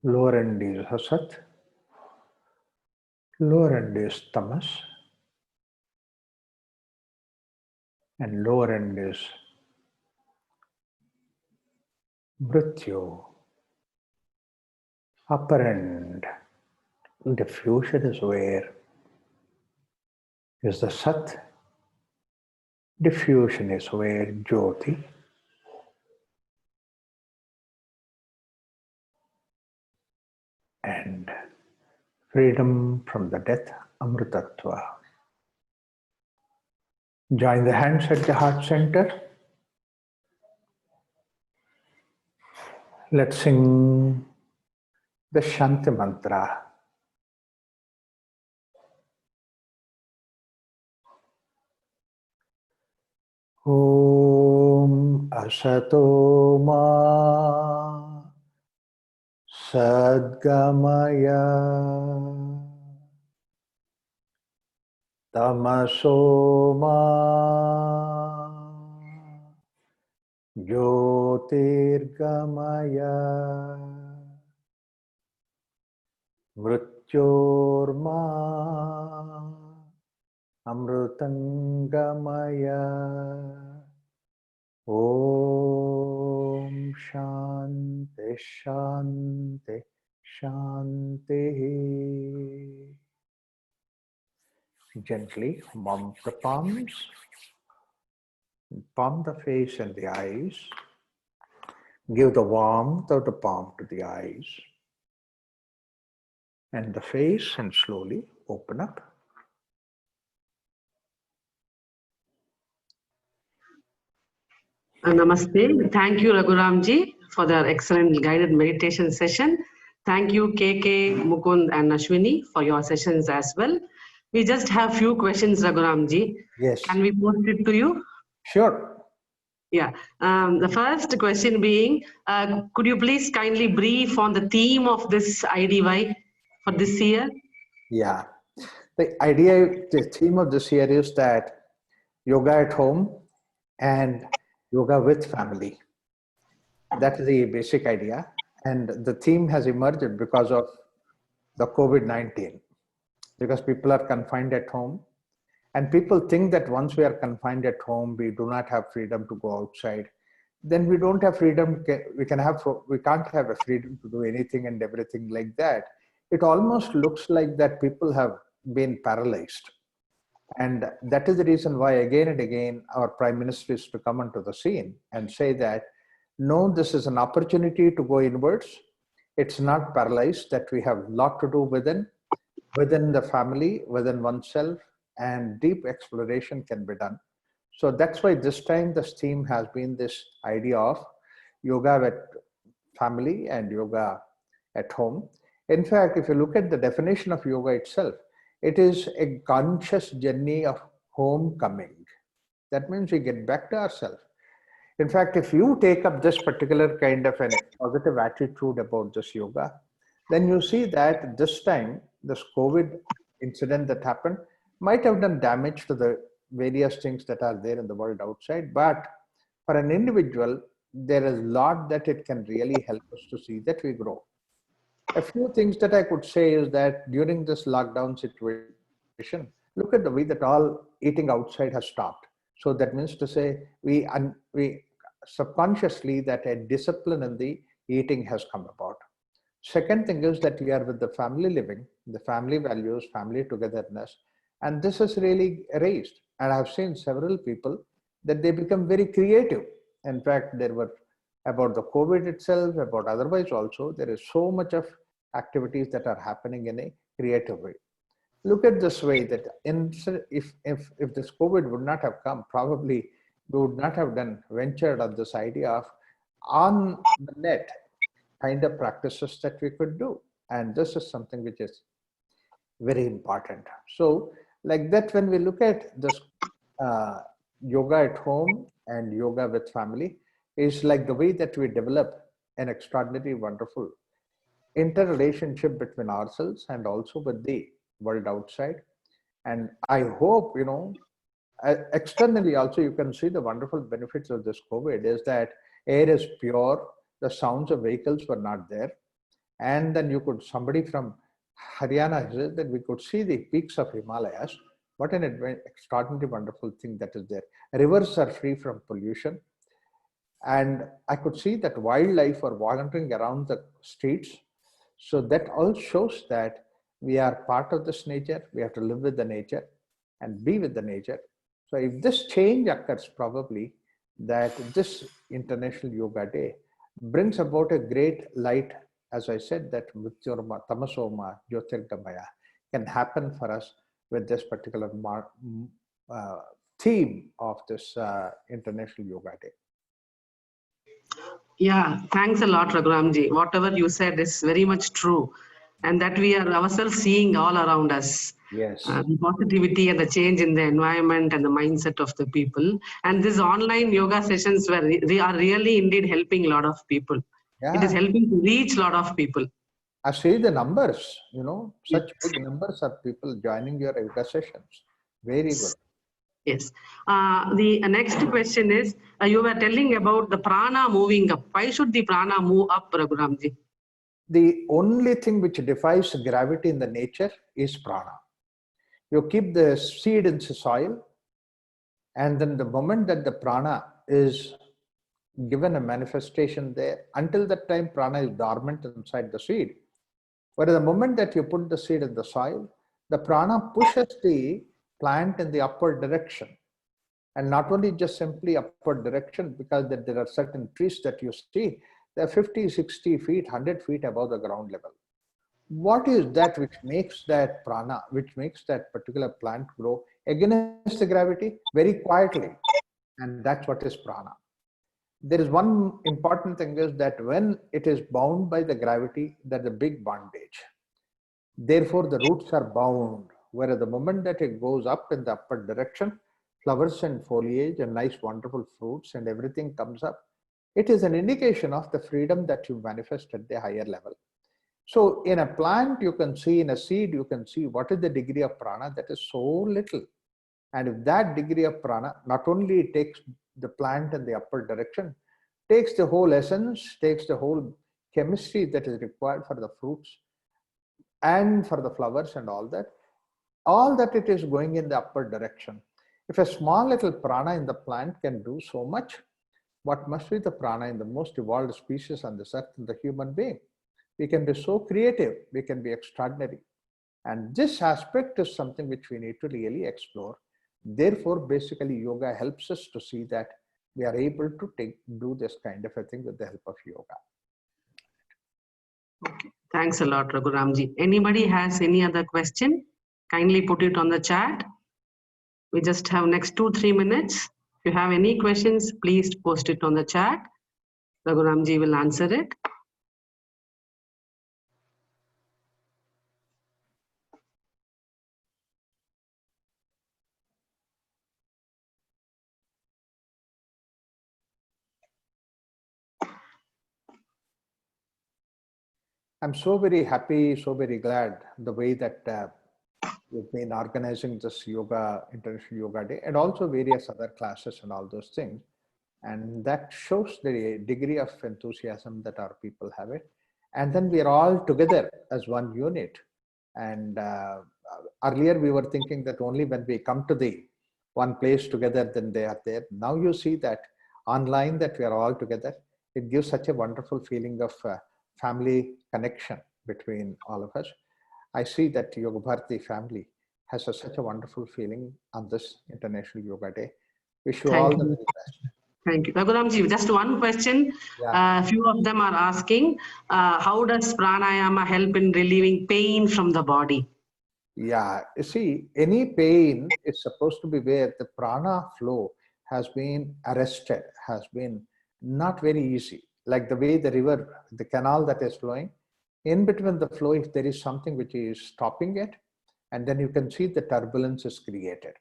Lower end is Asat, lower end is Tamas, and lower end is Mrityu. Upper end, diffusion is where is the Sat, diffusion is where Jyoti, and freedom from the death, Amritattva. Join the hands at the heart center. Let's sing the Shanti mantra. Om Asato ma sadgamaya tamaso ma jyotirgamaya mrityorma amrutangamaya. Om Shanti Shanti Shanti. Gently warm the palms, palm the face and the eyes. Give the warmth of the palm to the eyes and the face, and slowly open up. Namaste. Thank you, Raghuramji, for the excellent guided meditation session. Thank you, KK, Mukund, and Ashwini, for your sessions as well. We just have few questions, Raghuramji. Yes. Can we post it to you? Sure. Yeah. The first question being, could you please kindly brief on the theme of this IDY for this year? Yeah. The theme of this year is that yoga at home and yoga with family. That is the basic idea. And the theme has emerged because of the COVID-19, because people are confined at home. And people think that once we are confined at home, we do not have freedom to go outside. Then we don't have freedom. We can't have a freedom to do anything and everything like that. It almost looks like that people have been paralyzed. And that is the reason why again and again our Prime Minister is to come onto the scene and say that, no, this is an opportunity to go inwards. It's not paralyzed, that we have a lot to do within the family, within oneself, and deep exploration can be done. So that's why this time the theme has been this idea of yoga with family and yoga at home. In fact, if you look at the definition of yoga itself, it is a conscious journey of homecoming. That means we get back to ourselves. In fact, if you take up this particular kind of a positive attitude about this yoga, then you see that this time, this COVID incident that happened might have done damage to the various things that are there in the world outside. But for an individual, there is a lot that it can really help us to see that we grow. A few things that I could say is that during this lockdown situation, look at the way that all eating outside has stopped. So that means to say we subconsciously that a discipline in the eating has come about. Second thing is that we are with the family living, the family values, family togetherness, and this is really raised. And I've seen several people that they become very creative. In fact, there were about the COVID itself, about otherwise also, there is so much of activities that are happening in a creative way. Look at this way that if this COVID would not have come, probably we would not have ventured on this idea of on the net kind of practices that we could do. And this is something which is very important. So like that, when we look at this yoga at home and yoga with family, is like the way that we develop an extraordinary, wonderful interrelationship between ourselves and also with the world outside. And I hope, externally also you can see the wonderful benefits of this COVID is that air is pure, the sounds of vehicles were not there. And then somebody from Haryana said that we could see the peaks of Himalayas. What an extraordinary, wonderful thing that is there. Rivers are free from pollution. And I could see that wildlife are wandering around the streets. So that all shows that we are part of this nature. We have to live with the nature and be with the nature. So if this change occurs, probably that this International Yoga Day brings about a great light, as I said, that Mrityorma, Tamasoma, Jyotirgamaya can happen for us with this particular theme of this International Yoga Day. Yeah, thanks a lot, Raghuramji. Whatever you said is very much true. and that we are ourselves seeing all around us. Yes. The positivity and the change in the environment and the mindset of the people. And these online yoga sessions are really indeed helping a lot of people. It is Yeah. helping to reach a lot of people. I see the numbers, such big numbers of people joining your yoga sessions. Very good. Yes. The next question is, you were telling about the prana moving up. Why should the prana move up, Raghuramji? The only thing which defies gravity in the nature is prana. You keep the seed in the soil, and then the moment that the prana is given a manifestation there, until that time prana is dormant inside the seed. But the moment that you put the seed in the soil, the prana pushes the plant in the upward direction. And not only just simply upward direction, because there are certain trees that you see, they're 50, 60 feet, 100 feet above the ground level. What is that which makes that prana, which makes that particular plant grow against the gravity very quietly? And that's what is prana. There is one important thing is that when it is bound by the gravity, that's a big bondage. Therefore, the roots are bound, whereas the moment that it goes up in the upward direction, flowers and foliage and nice wonderful fruits and everything comes up, it is an indication of the freedom that you manifest at the higher level. So in a plant, you can see, in a seed, you can see what is the degree of prana that is so little. And if that degree of prana not only takes the plant in the upward direction, takes the whole essence, takes the whole chemistry that is required for the fruits and for the flowers and all that it is going in the upward direction. If a small little prana in the plant can do so much, what must be the prana in the most evolved species on this earth, the human being? We can be so creative, we can be extraordinary. And this aspect is something which we need to really explore. Therefore, basically, yoga helps us to see that we are able to do this kind of a thing with the help of yoga. Okay. Thanks a lot, Raghuramji. Anybody has any other question? Kindly put it on the chat. We just have next 2-3 minutes. If you have any questions, please post it on the chat. Raghuramji will answer it. I'm so very happy, so very glad the way that we've been organizing this International Yoga Day, and also various other classes and all those things. And that shows the degree of enthusiasm that our people have it. And then we are all together as one unit. And earlier we were thinking that only when we come to the one place together, then they are there. Now you see that online that we are all together, it gives such a wonderful feeling of family connection between all of us. I see that YogaBharati family has such a wonderful feeling on this International Yoga Day. Wish you all the very best. Thank you. Raghuramji, just one question. Yeah. A few of them are asking, how does pranayama help in relieving pain from the body? Yeah, you see, any pain is supposed to be where the prana flow has been arrested, has been not very easy. Like the way the river, the canal that is flowing, in between the flow, if there is something which is stopping it, and then you can see the turbulence is created.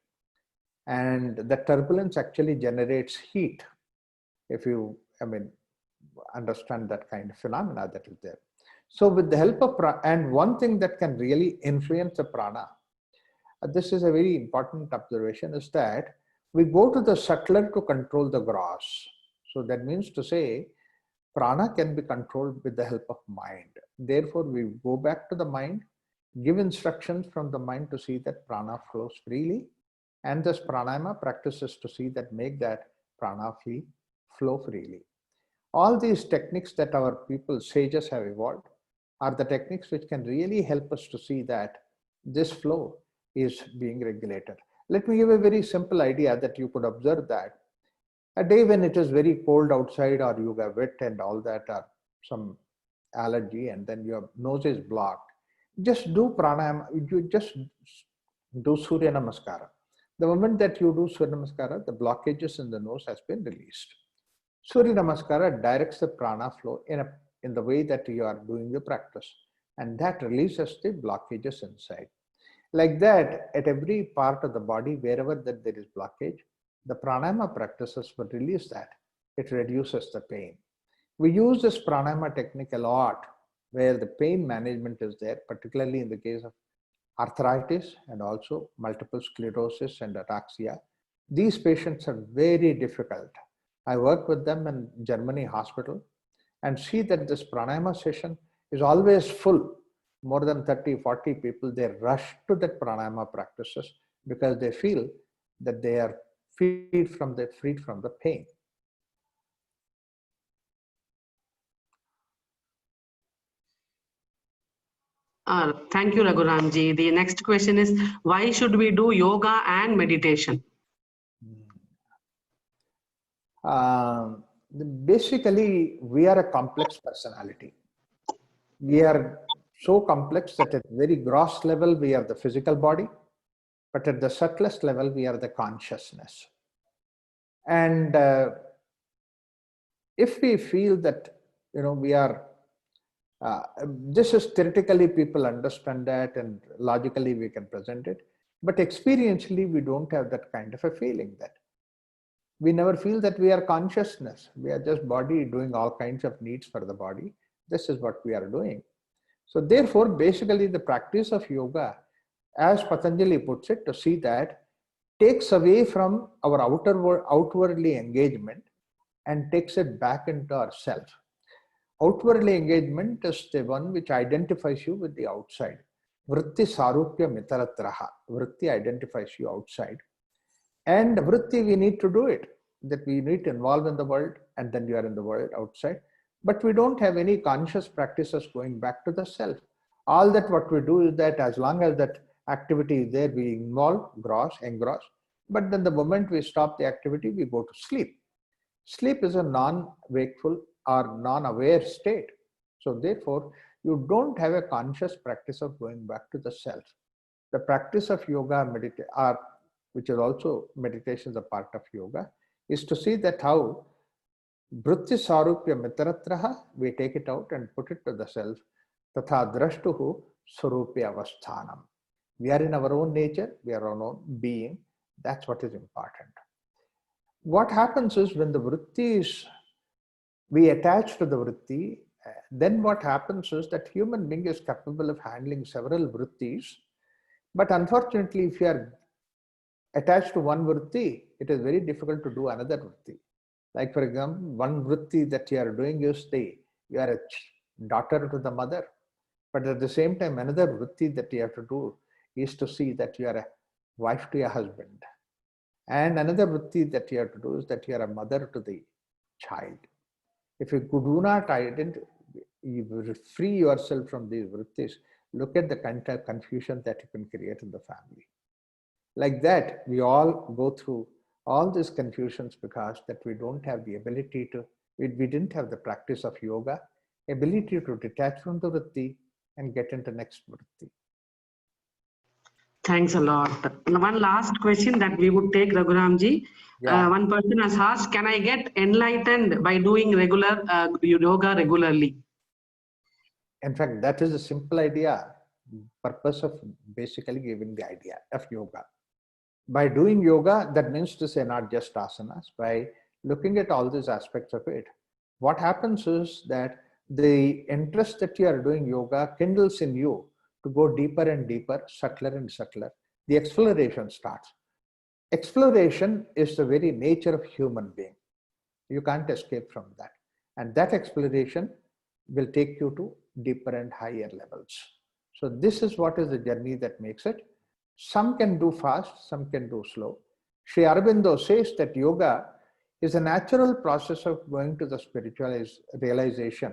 And the turbulence actually generates heat. If you, understand that kind of phenomena that is there. So with the help of prana, and one thing that can really influence the prana, this is a very important observation, is that we go to the subtler to control the gross. So that means to say, prana can be controlled with the help of mind. Therefore, we go back to the mind, give instructions from the mind to see that prana flows freely, and this pranayama practices to see that make that prana flow freely. All these techniques that our people, sages, have evolved are the techniques which can really help us to see that this flow is being regulated. Let me give a very simple idea that you could observe that a day when it is very cold outside, or you get wet and all that, or some allergy, and then your nose is blocked, just do pranayama, you just do Surya Namaskara. The moment that you do Surya Namaskara, the blockages in the nose has been released. Surya Namaskara directs the prana flow in the way that you are doing the practice. and that releases the blockages inside. Like that, at every part of the body, wherever that there is blockage, the pranayama practices will release that. It reduces the pain. We use this pranayama technique a lot where the pain management is there, particularly in the case of arthritis and also multiple sclerosis and ataxia. These patients are very difficult. I work with them in Germany hospital and see that this pranayama session is always full. More than 30, 40 people, they rush to that pranayama practices because they feel that they are freed from the pain. Thank you, Raghuramji. The next question is, why should we do yoga and meditation? Basically, we are a complex personality. We are so complex that at very gross level, we are the physical body, but at the subtlest level, we are the consciousness. And if we feel that, we are, this is theoretically people understand that and logically we can present it, but experientially we don't have that kind of a feeling that. We never feel that we are consciousness. We are just body doing all kinds of needs for the body. This is what we are doing. So therefore, basically the practice of yoga, as Patanjali puts it, to see that, takes away from our outwardly engagement and takes it back into ourself. Outwardly engagement is the one which identifies you with the outside. Vritti sarupya mitaratraha. Vritti identifies you outside. And vritti, we need to do it. That we need to involve in the world and then you are in the world outside. But we don't have any conscious practices going back to the self. All that what we do is that as long as that activity is there, we involve, engross. But then the moment we stop the activity, we go to sleep. Sleep is a non-wakeful or non-aware state. So therefore, you don't have a conscious practice of going back to the self. The practice of yoga, which is also meditation is a part of yoga, is to see that how vritti sarupya mitaratraha, we take it out and put it to the self, tatha drashtuhu sarupya avasthanam. We are in our own nature, we are our own being. That's what is important. What happens is when the vritti is, we attach to the vritti, then what happens is that human being is capable of handling several vrittis. But unfortunately, if you are attached to one vritti, it is very difficult to do another vritti. Like for example, one vritti that you are doing is you are a daughter to the mother. But at the same time, another vritti that you have to do is to see that you are a wife to your husband. And another vritti that you have to do is that you are a mother to the child. If you do not you free yourself from these vrittis, look at the kind of confusion that you can create in the family. Like that, we all go through all these confusions because that we don't have the ability to, we didn't have the practice of yoga, ability to detach from the vritti and get into next vritti. Thanks a lot. One last question that we would take, Raghuramji. Yeah. One person has asked, can I get enlightened by doing regular yoga regularly? In fact, that is a simple idea, purpose of basically giving the idea of yoga. By doing yoga, that means to say not just asanas, by looking at all these aspects of it, what happens is that the interest that you are doing yoga kindles in you to go deeper and deeper, subtler and subtler. The exploration starts. Exploration is the very nature of human being. You can't escape from that. And that exploration will take you to deeper and higher levels. So this is what is the journey that makes it. Some can do fast, some can do slow. Sri Aurobindo says that yoga is a natural process of going to the spiritual realization,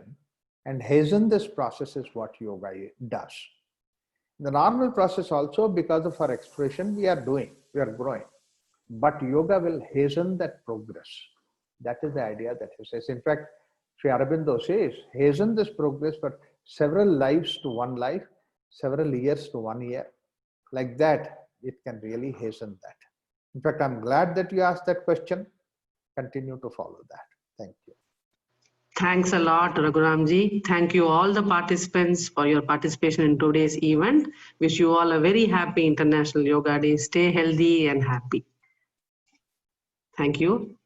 and hasten this process is what yoga does. The normal process also, because of our expression, we are growing. But yoga will hasten that progress. That is the idea that he says. In fact, Sri Aurobindo says, hasten this progress for several lives to one life, several years to 1 year. Like that, it can really hasten that. In fact, I'm glad that you asked that question. Continue to follow that. Thank you. Thanks a lot, Raghuramji. Thank you all the participants for your participation in today's event. Wish you all a very happy International Yoga Day. Stay healthy and happy. Thank you.